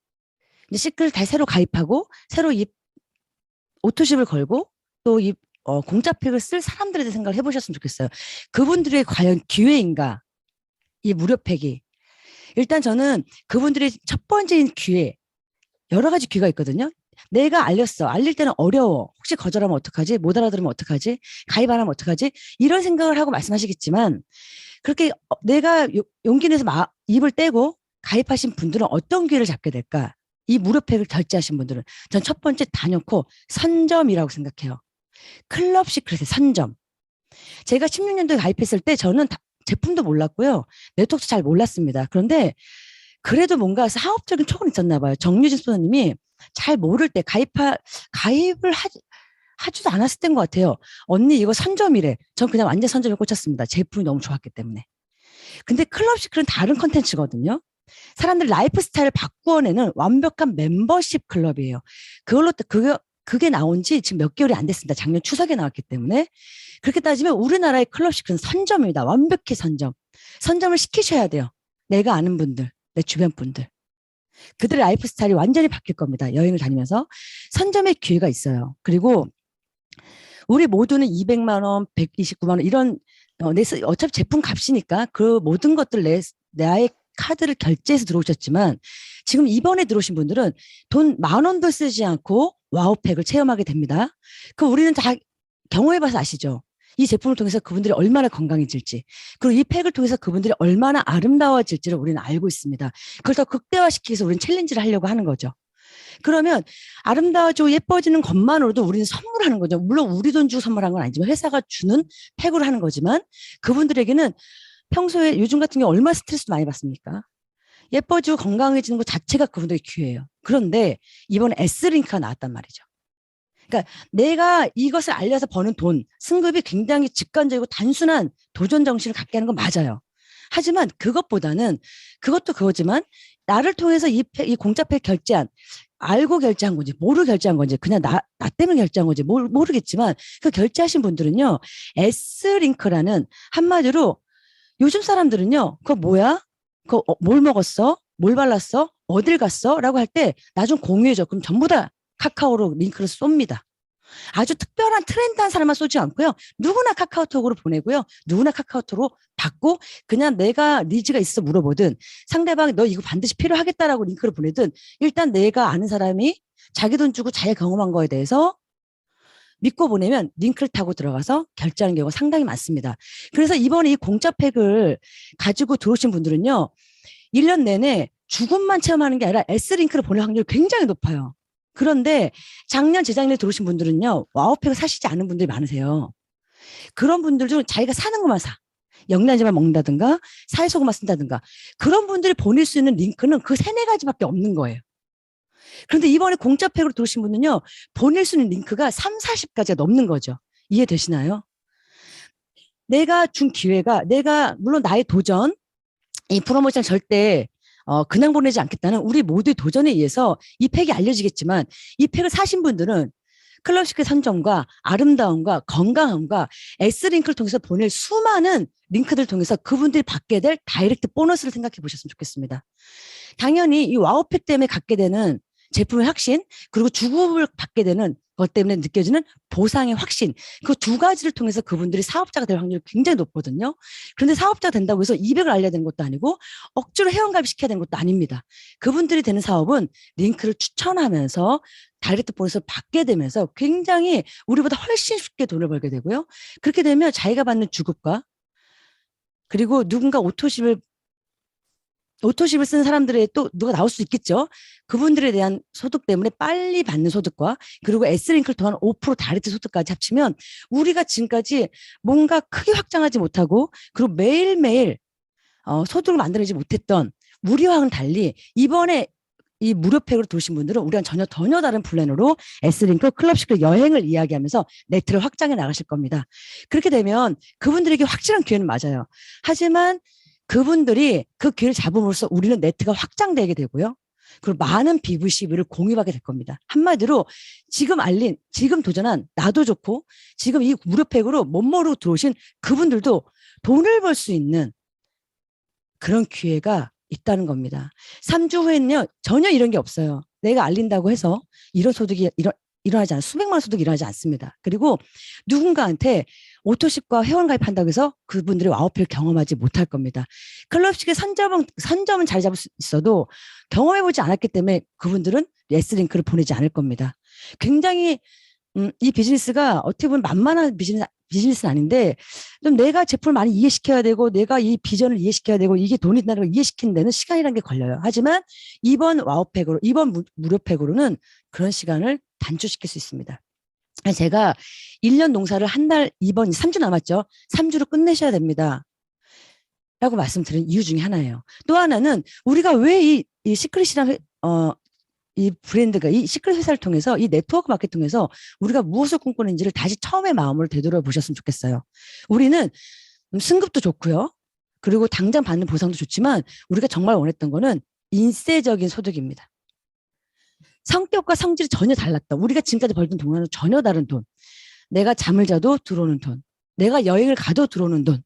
이제 시크릿 다시 새로 가입하고 새로 이 오토십을 걸고 또 이 공짜 팩을 쓸 사람들에 대해 생각을 해보셨으면 좋겠어요. 그분들의 과연 기회인가? 이 무료 팩이. 일단 저는 그분들의 첫 번째인 기회. 여러 가지 기회가 있거든요. 내가 알렸어. 알릴 때는 어려워. 혹시 거절하면 어떡하지? 못 알아들으면 어떡하지? 가입 안 하면 어떡하지? 이런 생각을 하고 말씀하시겠지만 그렇게 내가 용기 내서 입을 떼고 가입하신 분들은 어떤 기회를 잡게 될까? 이 무료팩을 결제하신 분들은 전 첫 번째 단연코 선점이라고 생각해요. 클럽 시크릿의 선점. 제가 16년도에 가입했을 때 저는 제품도 몰랐고요. 네트워크도 잘 몰랐습니다. 그런데 그래도 뭔가 사업적인 촉은 있었나 봐요. 정유진 소장님이 잘 모를 때 가입을 하지도 않았을 때인 것 같아요. 언니 이거 선점이래. 전 그냥 완전 선점에 꽂혔습니다. 제품이 너무 좋았기 때문에. 근데 클럽 시크릿은 다른 컨텐츠거든요. 사람들 라이프 스타일을 바꾸어내는 완벽한 멤버십 클럽이에요. 그게 나온 지 지금 몇 개월이 안 됐습니다. 작년 추석에 나왔기 때문에. 그렇게 따지면 우리나라의 클럽 시크릿은 선점입니다. 완벽히 선점. 선점을 시키셔야 돼요. 내가 아는 분들, 내 주변 분들. 그들의 라이프 스타일이 완전히 바뀔 겁니다. 여행을 다니면서. 선점의 기회가 있어요. 그리고 우리 모두는 200만 원, 129만 원 이런 어차피 제품 값이니까 그 모든 것들 나의 카드를 결제해서 들어오셨지만 지금 이번에 들어오신 분들은 돈 10,000원도 쓰지 않고 와우팩을 체험하게 됩니다. 그 우리는 다 경험해봐서 아시죠? 이 제품을 통해서 그분들이 얼마나 건강해질지, 그리고 이 팩을 통해서 그분들이 얼마나 아름다워질지를 우리는 알고 있습니다. 그걸 더 극대화시키기 위해서 우리는 챌린지를 하려고 하는 거죠. 그러면 아름다워지고 예뻐지는 것만으로도 우리는 선물하는 거죠. 물론 우리 돈 주고 선물한 건 아니지만 회사가 주는 팩으로 하는 거지만 그분들에게는 평소에 요즘 같은 경우 얼마나 스트레스 많이 받습니까? 예뻐지고 건강해지는 것 자체가 그분들의 기회예요. 그런데 이번에 S링크가 나왔단 말이죠. 그러니까 내가 이것을 알려서 버는 돈, 승급이 굉장히 직관적이고 단순한 도전 정신을 갖게 하는 건 맞아요. 하지만 그것보다는 그것도 그거지만 나를 통해서 이 공짜팩 결제한 알고 결제한 건지 모르고 결제한 건지 그냥 나 때문에 결제한 건지 모르겠지만 그 결제하신 분들은요. S링크라는 한마디로 요즘 사람들은요. 그거 뭐야? 그거 뭘 먹었어? 뭘 발랐어? 어딜 갔어? 라고 할 때 나 좀 공유해줘. 그럼 전부 다 카카오로 링크를 쏩니다. 아주 특별한 트렌드한 사람만 쏘지 않고요. 누구나 카카오톡으로 보내고요. 누구나 카카오톡으로 받고 그냥 내가 니즈가 있어 물어보든 상대방이 너 이거 반드시 필요하겠다라고 링크를 보내든 일단 내가 아는 사람이 자기 돈 주고 자기가 경험한 거에 대해서 믿고 보내면 링크를 타고 들어가서 결제하는 경우가 상당히 많습니다. 그래서 이번에 이 공짜 팩을 가지고 들어오신 분들은요. 1년 내내 죽음만 체험하는 게 아니라 S링크를 보낼 확률이 굉장히 높아요. 그런데 작년, 재작년에 들어오신 분들은요. 와우팩을 사시지 않은 분들이 많으세요. 그런 분들 중 자기가 사는 것만 사. 영양제만 먹는다든가 사회소금만 쓴다든가 그런 분들이 보낼 수 있는 링크는 그 3-4가지밖에 없는 거예요. 그런데 이번에 공짜 팩으로 들어오신 분은요. 보낼 수 있는 링크가 30-40가지가 넘는 거죠. 이해되시나요? 내가 준 기회가 물론 나의 도전 이 프로모션 절대 그냥 보내지 않겠다는 우리 모두의 도전에 의해서 이 팩이 알려지겠지만 이 팩을 사신 분들은 클래식의 선점과 아름다움과 건강함과 S링크를 통해서 보낼 수많은 링크들을 통해서 그분들이 받게 될 다이렉트 보너스를 생각해 보셨으면 좋겠습니다. 당연히 이 와우팩 때문에 갖게 되는 제품의 확신 그리고 주급을 받게 되는 것 때문에 느껴지는 보상의 확신 그 2가지를 통해서 그분들이 사업자가 될 확률이 굉장히 높거든요. 그런데 사업자가 된다고 해서 200을 알려야 되는 것도 아니고 억지로 회원가입 시켜야 되는 것도 아닙니다. 그분들이 되는 사업은 링크를 추천하면서 다이렉트 보너스를 받게 되면서 굉장히 우리보다 훨씬 쉽게 돈을 벌게 되고요. 그렇게 되면 자기가 받는 주급과 그리고 누군가 오토십을 쓰는 사람들의 또 누가 나올 수 있겠죠. 그분들에 대한 소득 때문에 빨리 받는 소득과 그리고 S링크를 통한 5% 다이렉트 소득까지 합치면 우리가 지금까지 뭔가 크게 확장하지 못하고 그리고 매일매일 소득을 만들어내지 못했던 우리와는 달리 이번에 이 무료팩으로 도신 분들은 우리랑 전혀 다른 플랜으로 S링크 클럽시크 여행을 이야기하면서 네트를 확장해 나가실 겁니다. 그렇게 되면 그분들에게 확실한 기회는 맞아요. 하지만 그분들이 그 기회를 잡음으로써 우리는 네트가 확장되게 되고요. 그리고 많은 BVCV를 공유하게 될 겁니다. 한마디로 지금 도전한 나도 좋고 지금 이 무료팩으로 멋모르고 들어오신 그분들도 돈을 벌 수 있는 그런 기회가 있다는 겁니다. 3주 후에는요. 전혀 이런 게 없어요. 내가 알린다고 해서 이런 소득이 일어나지 않아요. 수백만 원 소득이 일어나지 않습니다. 그리고 누군가한테 오토십과 회원 가입한다고 해서 그분들이 와우팩을 경험하지 못할 겁니다. 클럽식의 선점은 잘 잡을 수 있어도 경험해보지 않았기 때문에 그분들은 S링크를 보내지 않을 겁니다. 굉장히 이 비즈니스가 어떻게 보면 만만한 비즈니스는 아닌데 좀 내가 제품을 많이 이해시켜야 되고 내가 이 비전을 이해시켜야 되고 이게 돈이 든다는 걸 이해시키는 데는 시간이라는 게 걸려요. 하지만 이번 와우팩으로 이번 무료팩으로는 그런 시간을 단축시킬 수 있습니다. 제가 1년 농사를 한 달, 이번 3주 남았죠. 3주로 끝내셔야 됩니다. 라고 말씀드린 이유 중에 하나예요. 또 하나는 우리가 왜 이 시크릿이랑 이 브랜드가 이 시크릿 회사를 통해서 이 네트워크 마켓 통해서 우리가 무엇을 꿈꾸는지를 다시 처음의 마음으로 되돌아보셨으면 좋겠어요. 우리는 승급도 좋고요. 그리고 당장 받는 보상도 좋지만 우리가 정말 원했던 거는 인세적인 소득입니다. 성격과 성질이 전혀 달랐다. 우리가 지금까지 벌던 돈과는 전혀 다른 돈. 내가 잠을 자도 들어오는 돈. 내가 여행을 가도 들어오는 돈.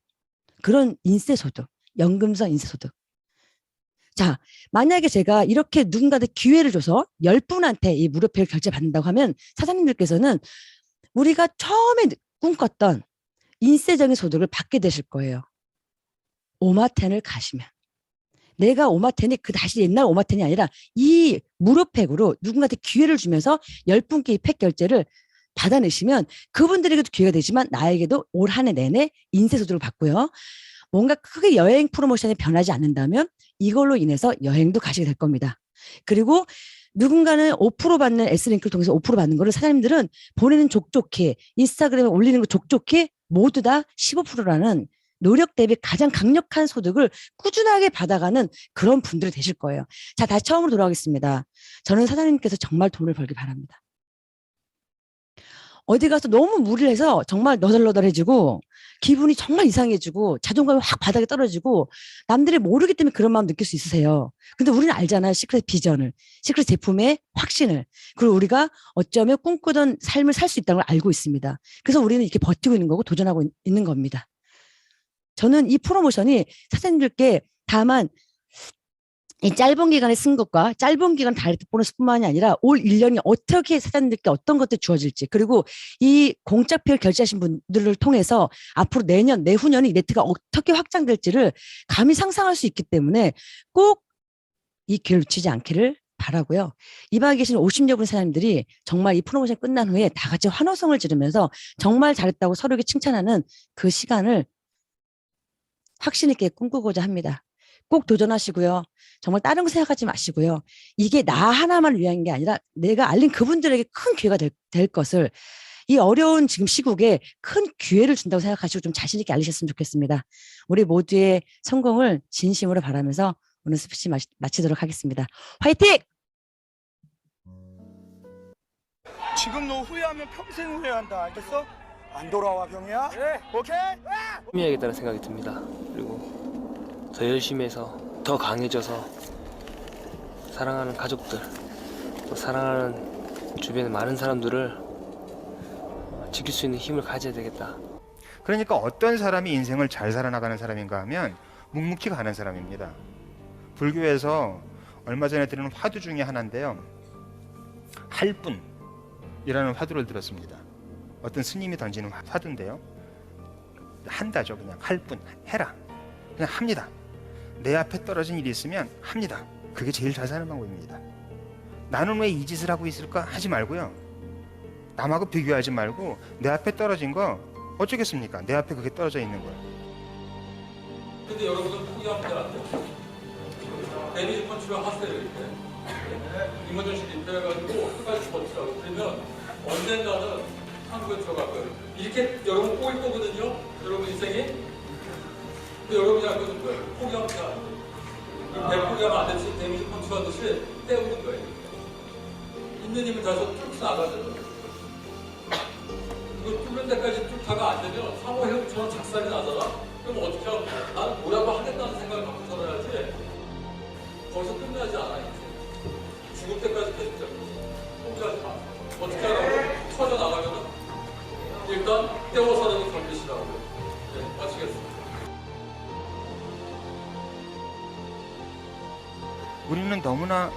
그런 인세소득, 연금성 인세소득. 자, 만약에 제가 이렇게 누군가한테 기회를 줘서 10분한테 이 무료팩을 결제받는다고 하면 사장님들께서는 우리가 처음에 꿈꿨던 인세적인 소득을 받게 되실 거예요. 오마텐을 가시면. 내가 오마텐이 그 다시 옛날 오마텐이 아니라 이 무료팩으로 누군가한테 기회를 주면서 10분께 이 팩 결제를 받아내시면 그분들에게도 기회가 되지만 나에게도 올 한 해 내내 인세소득을 받고요. 뭔가 크게 여행 프로모션이 변하지 않는다면 이걸로 인해서 여행도 가시게 될 겁니다. 그리고 누군가는 5% 받는 S링크를 통해서 5% 받는 거를 사장님들은 보내는 족족히 인스타그램에 올리는 거 족족히 모두 다 15%라는 노력 대비 가장 강력한 소득을 꾸준하게 받아가는 그런 분들이 되실 거예요. 자, 다시 처음으로 돌아가겠습니다. 저는 사장님께서 정말 돈을 벌길 바랍니다. 어디 가서 너무 무리를 해서 정말 너덜너덜해지고 기분이 정말 이상해지고 자존감이 확 바닥에 떨어지고 남들이 모르기 때문에 그런 마음 느낄 수 있으세요. 근데 우리는 알잖아요. 시크릿 비전을, 시크릿 제품의 확신을. 그리고 우리가 어쩌면 꿈꾸던 삶을 살 수 있다는 걸 알고 있습니다. 그래서 우리는 이렇게 버티고 있는 거고 도전하고 있는 겁니다. 저는 이 프로모션이 사장님들께 다만 이 짧은 기간에 쓴 것과 짧은 기간 다이렉트 보너스뿐만이 아니라 올 1년이 어떻게 사장님들께 어떤 것들이 주어질지 그리고 이 공짜팩을 결제하신 분들을 통해서 앞으로 내년, 내후년이 네트가 어떻게 확장될지를 감히 상상할 수 있기 때문에 꼭 이 기회를 놓치지 않기를 바라고요. 이 방에 계신 50여 분 사장님들이 정말 이 프로모션 끝난 후에 다 같이 환호성을 지르면서 정말 잘했다고 서로에게 칭찬하는 그 시간을 확신 있게 꿈꾸고자 합니다. 꼭 도전하시고요. 정말 다른 거 생각하지 마시고요. 이게 나 하나만을 위한 게 아니라 내가 알린 그분들에게 큰 기회가 될 것을 이 어려운 지금 시국에 큰 기회를 준다고 생각하시고 좀 자신 있게 알리셨으면 좋겠습니다. 우리 모두의 성공을 진심으로 바라면서 오늘 스피치 마치도록 하겠습니다. 화이팅! 지금 너 후회하면 평생 후회한다. 알겠어? 안 돌아와 병이야? 네. 오케이? 해야겠다는 생각이 듭니다. 그리고 더 열심히 해서 더 강해져서 사랑하는 가족들 또 사랑하는 주변의 많은 사람들을 지킬 수 있는 힘을 가져야 되겠다. 그러니까 어떤 사람이 인생을 잘 살아나가는 사람인가 하면 묵묵히 가는 사람입니다. 불교에서 얼마 전에 들은 화두 중에 하나인데요. 할뿐이라는 화두를 들었습니다. 어떤 스님이 던지는 화두인데요. 한다죠. 그냥 할뿐, 해라. 그냥 합니다. 내 앞에 떨어진 일이 있으면 합니다. 그게 제일 잘 사는 방법입니다. 나는 왜 이 짓을 하고 있을까 하지 말고요. 남하고 비교하지 말고 내 앞에 떨어진 거 어쩌겠습니까? 내 앞에 그게 떨어져 있는 거예요. 근데 여러분은 포기하면 안 돼요. 데미지 펀치를 하세요. 이렇게 이모전시 리페어해가지고 끝까지 버티라고. 그러면 언젠가는 한국에 들어갈 거예요. 이렇게 여러분 꼬일 거거든요. 여러분 인생이. 근데 여러분이 할 거는 거예요. 포기하면 안 돼요. 포기하면 안 되지. 데미지 펀치 하듯이 때우는 거예요. 있는 힘을 다해서 쭉 나가죠. 이거 뚫는 데까지 쭉 다가 안 되면 상호 형처럼 작살이 나잖아. 그럼 어떻게 하면 나는 뭐라도 하겠다는 생각을 갖고 살아야지. 거기서 끝나지 않아. 죽을 때까지 계속 잡고 포기하지 마. 어떻게 하라고? 터져 나가면은 일단 떼워서라도 견디시라고. 네, 마치겠습니다. 우리는 너무나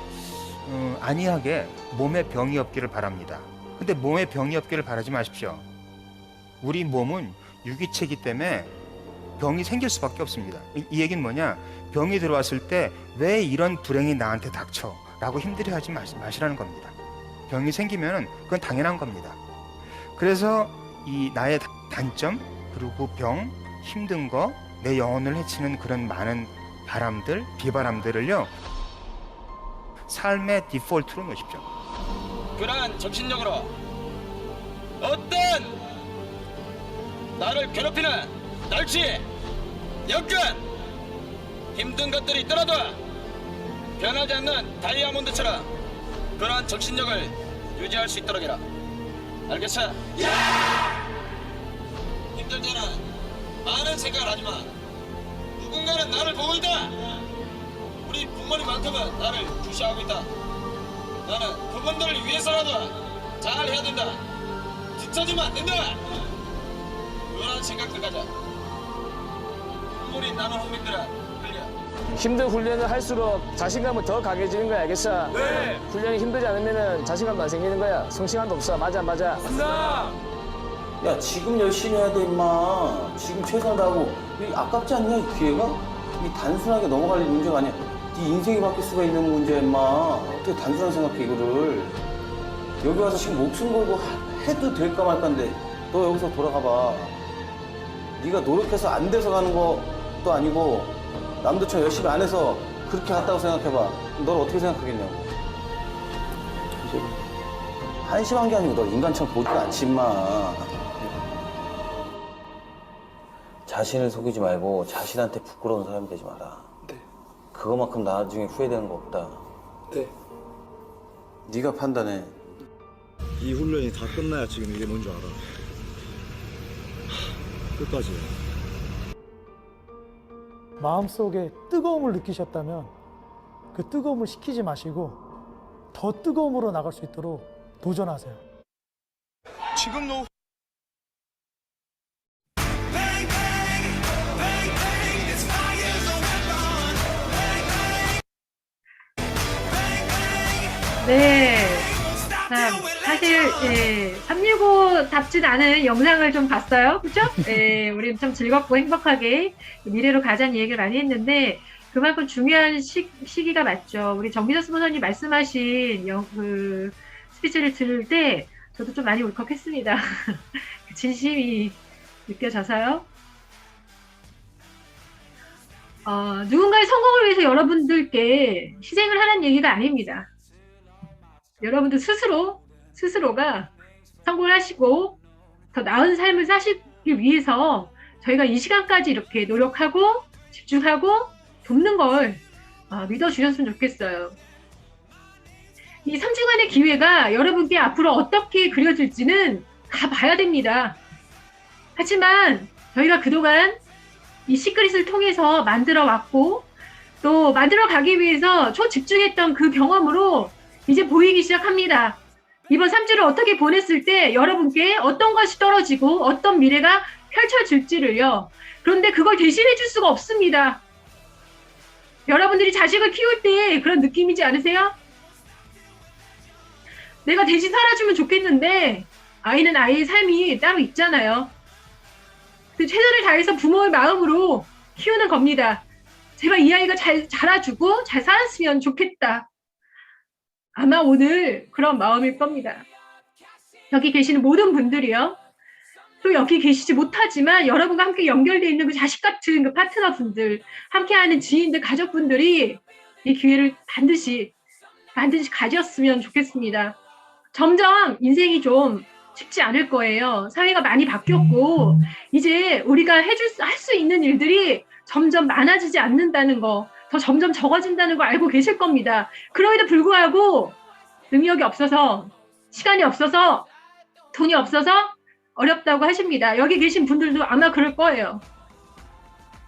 안이하게 몸에 병이 없기를 바랍니다. 근데 몸에 병이 없기를 바라지 마십시오. 우리 몸은 유기체이기 때문에 병이 생길 수밖에 없습니다. 이 얘기는 뭐냐? 병이 들어왔을 때 왜 이런 불행이 나한테 닥쳐? 라고 힘들어하지 마시라는 겁니다. 병이 생기면 그건 당연한 겁니다. 그래서 이 나의 단점, 그리고 병, 힘든 거, 내 영혼을 해치는 그런 많은 바람들, 비바람들을요, 삶의 디폴트로 놓으십시오. 그러한 정신력으로 어떤 나를 괴롭히는 날씨, 여건 힘든 것들이 있더라도 변하지 않는 다이아몬드처럼 그러한 정신력을 유지할 수 있도록 해라. 알겠어? 힘들 때는 많은 생각을 하지 마. 누군가는 나를 보고 있다. 우리 부모님만큼은 나를 주시하고 있다. 나는 그분들을 위해서라도 잘 해야 된다. 뒤처지면 안 된다. 그런 생각들 가자. 눈물이 나는 국민들아, 흘려. 힘든 훈련을 할수록 자신감은 더 강해지는 거야, 알겠어? 네. 훈련이 힘들지 않으면 자신감도 안 생기는 거야. 성취감도 없어. 맞아. 야, 지금 열심히 해야 돼, 임마. 지금 최선을 다하고. 이 아깝지 않냐, 이 기회가? 이 단순하게 넘어갈 문제가 아니야. 네 인생이 바뀔 수가 있는 문제야, 임마. 어떻게 단순하게 생각해, 이거를. 여기 와서 지금 목숨 걸고 해도 될까 말까인데 너 여기서 돌아가 봐. 네가 노력해서 안 돼서 가는 것도 아니고 남들처럼 열심히 안 해서 그렇게 갔다고 생각해봐. 널 어떻게 생각하겠냐고. 이제 한심한 게 아니고 너 인간처럼 보지도 않지, 임마. 자신을 속이지 말고 자신한테 부끄러운 사람이 되지 마라. 네. 그거만큼 나중에 후회되는 거 없다. 네. 네가 판단해. 이 훈련이 다 끝나야 지금 이게 뭔지 알아. 끝까지. 마음속에 뜨거움을 느끼셨다면 그 뜨거움을 식히지 마시고 더 뜨거움으로 나갈 수 있도록 도전하세요. 지금 너 네. 참, 사실, 365답진 않은 영상을 좀 봤어요. 그죠? 우리 참 즐겁고 행복하게 미래로 가자는 얘기를 많이 했는데, 그만큼 중요한 시기가 맞죠. 우리 정기석 스포너님 말씀하신 그 스피치를 들을 때, 저도 좀 많이 울컥했습니다. 진심이 느껴져서요. 누군가의 성공을 위해서 여러분들께 희생을 하라는 얘기가 아닙니다. 여러분들 스스로가 성공을 하시고 더 나은 삶을 사시기 위해서 저희가 이 시간까지 이렇게 노력하고 집중하고 돕는 걸 믿어주셨으면 좋겠어요. 이 3주간의 기회가 여러분께 앞으로 어떻게 그려질지는 다 봐야 됩니다. 하지만 저희가 그동안 이 시크릿을 통해서 만들어 왔고 또 만들어 가기 위해서 초집중했던 그 경험으로 이제 보이기 시작합니다. 이번 3주를 어떻게 보냈을 때 여러분께 어떤 것이 떨어지고 어떤 미래가 펼쳐질지를요. 그런데 그걸 대신해 줄 수가 없습니다. 여러분들이 자식을 키울 때 그런 느낌이지 않으세요? 내가 대신 살아주면 좋겠는데 아이는 아이의 삶이 따로 있잖아요. 그 최선을 다해서 부모의 마음으로 키우는 겁니다. 제발 이 아이가 잘 자라주고 잘 살았으면 좋겠다. 아마 오늘 그런 마음일 겁니다. 여기 계시는 모든 분들이요. 또 여기 계시지 못하지만 여러분과 함께 연결되어 있는 그 자식 같은 그 파트너분들, 함께하는 지인들, 가족분들이 이 기회를 반드시 가졌으면 좋겠습니다. 점점 인생이 좀 쉽지 않을 거예요. 사회가 많이 바뀌었고 이제 우리가 할 수 있는 일들이 점점 많아지지 않는다는 거, 더 점점 적어진다는 걸 알고 계실 겁니다. 그럼에도 불구하고 능력이 없어서, 시간이 없어서, 돈이 없어서 어렵다고 하십니다. 여기 계신 분들도 아마 그럴 거예요.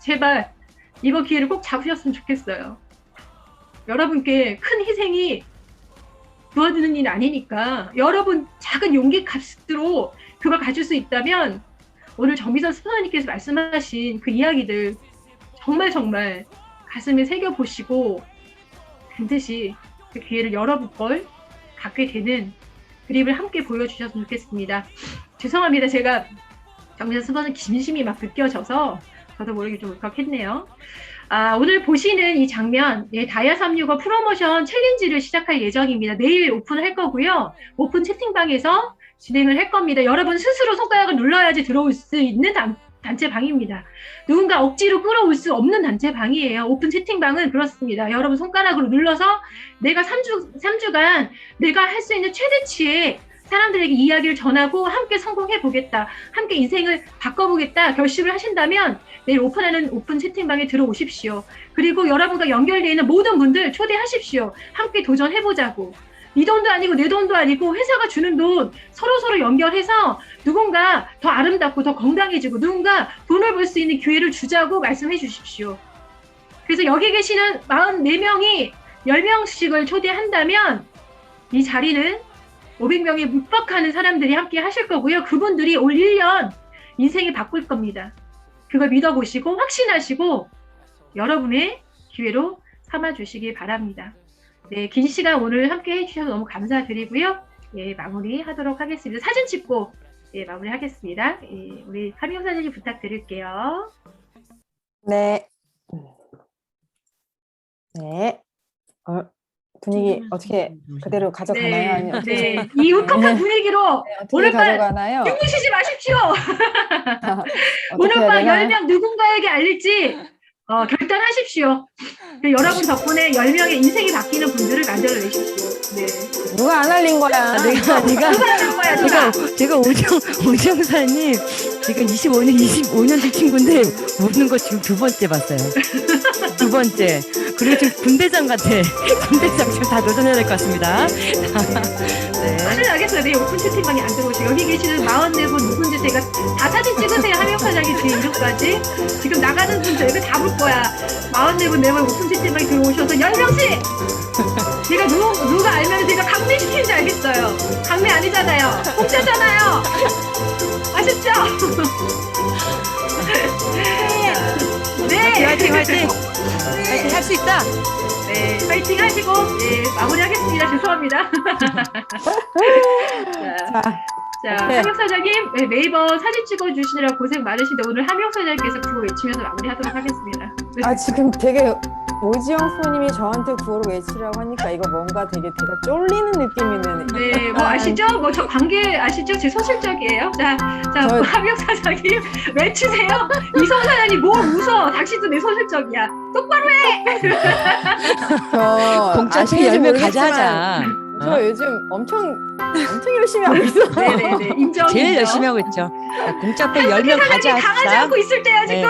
제발 이번 기회를 꼭 잡으셨으면 좋겠어요. 여러분께 큰 희생이 부어드는 일 아니니까 여러분 작은 용기 값으로 그걸 가질 수 있다면 오늘 정미선 스포너님께서 말씀하신 그 이야기들 정말 가슴에 새겨보시고 반드시 그 기회를 여러분 걸 갖게 되는 그림을 함께 보여주셨으면 좋겠습니다. 죄송합니다. 제가 정미선 스포너 진심이 막 느껴져서 저도 모르게 좀 울컥했네요. 오늘 보시는 이 장면, 다이아 365 프로모션 챌린지를 시작할 예정입니다. 내일 오픈할 거고요. 오픈 채팅방에서 진행을 할 겁니다. 여러분 스스로 손가락을 눌러야지 들어올 수 있는 단체방입니다. 누군가 억지로 끌어올 수 없는 단체방이에요. 오픈 채팅방은 그렇습니다. 여러분 손가락으로 눌러서 내가 3주간 내가 할 수 있는 최대치의 사람들에게 이야기를 전하고 함께 성공해 보겠다. 함께 인생을 바꿔보겠다. 결심을 하신다면 내일 오픈하는 오픈 채팅방에 들어오십시오. 그리고 여러분과 연결되어 있는 모든 분들 초대하십시오. 함께 도전해보자고. 네 돈도 아니고 내 돈도 아니고 회사가 주는 돈 서로 연결해서 누군가 더 아름답고 더 건강해지고 누군가 돈을 벌 수 있는 기회를 주자고 말씀해 주십시오. 그래서 여기 계시는 44명이 10명씩을 초대한다면 이 자리는 500명에 묵박하는 사람들이 함께 하실 거고요. 그분들이 올 1년 인생이 바꿀 겁니다. 그걸 믿어보시고 확신하시고 여러분의 기회로 삼아주시기 바랍니다. 네, 긴 시간 오늘 함께 해주셔서 너무 감사드리고요. 예, 마무리하도록 하겠습니다. 사진 찍고 예, 마무리하겠습니다. 예, 우리 하명 사진 부탁드릴게요. 네. 네. 분위기 어떻게 그대로 가져가나요? 네, 아니면 어떻게? 네. 이 울컥한 분위기로 네, 어떻게 오늘 밤 가져가나요? 주무시지 마십시오. 어떻게 오늘 해야 밤 되나요? 10명 누군가에게 알릴지 결단하십시오. 여러분 덕분에 10명의 인생이 바뀌는 분들을 만들어내십시오. 네. 누가 안 알린 거야? 누가 알린 거야, 누가? 제가 오정사님 지금 25년째 친구인데 우는 거 지금 두 번째 봤어요. 두 번째. 그리고 지금 군대장 같아. 군대장 지금 다 도전해야 될 것 같습니다. 네. 큰일 나겠어요. 네, 오픈 채팅방에 안 들어오시고 여기 계시는 44분 누군지 제가 다 사진 찍으세요. 하명사장이 제 이름까지. 지금 나가는 분들 이거 다 볼 거야. 44분 내면 오픈 채팅방에 들어오셔서 10명씩! 제가 누가 알면 제가 강매시키는지 알겠어요. 강매 아니잖아요. 공짜잖아요. 아셨죠? 네. 화이팅! 화이팅 할 수 있다. 네, 파이팅 하시고 네, 마무리하겠습니다. 죄송합니다. 자, 네. 하명 사장님 네, 매번 사진 찍어주시느라 고생 많으신데 오늘 하명 사장님께서 구호 외치면서 마무리하도록 하겠습니다. 네. 아 지금 되게 오지영 선생님이 저한테 구호를 외치라고 하니까 이거 뭔가 되게 제가 쫄리는 느낌이네. 네, 뭐 아시죠? 뭐 저 관계 아시죠? 제 소실적이에요. 자, 저- 하명 사장님 외치세요. 이성 사장님 뭘 웃어? 당신도 내 소실적이야. 똑바로 해. 저 공짜 아시는지 10명 모르겠지만 가자. 저 요즘 엄청 열심히 하고 있어요. 네네네 인정. 제일 인정. 열심히 하고 있죠. 공짜 팩 10명 사장님 가자. 당하지 않고 있을 때야 지금.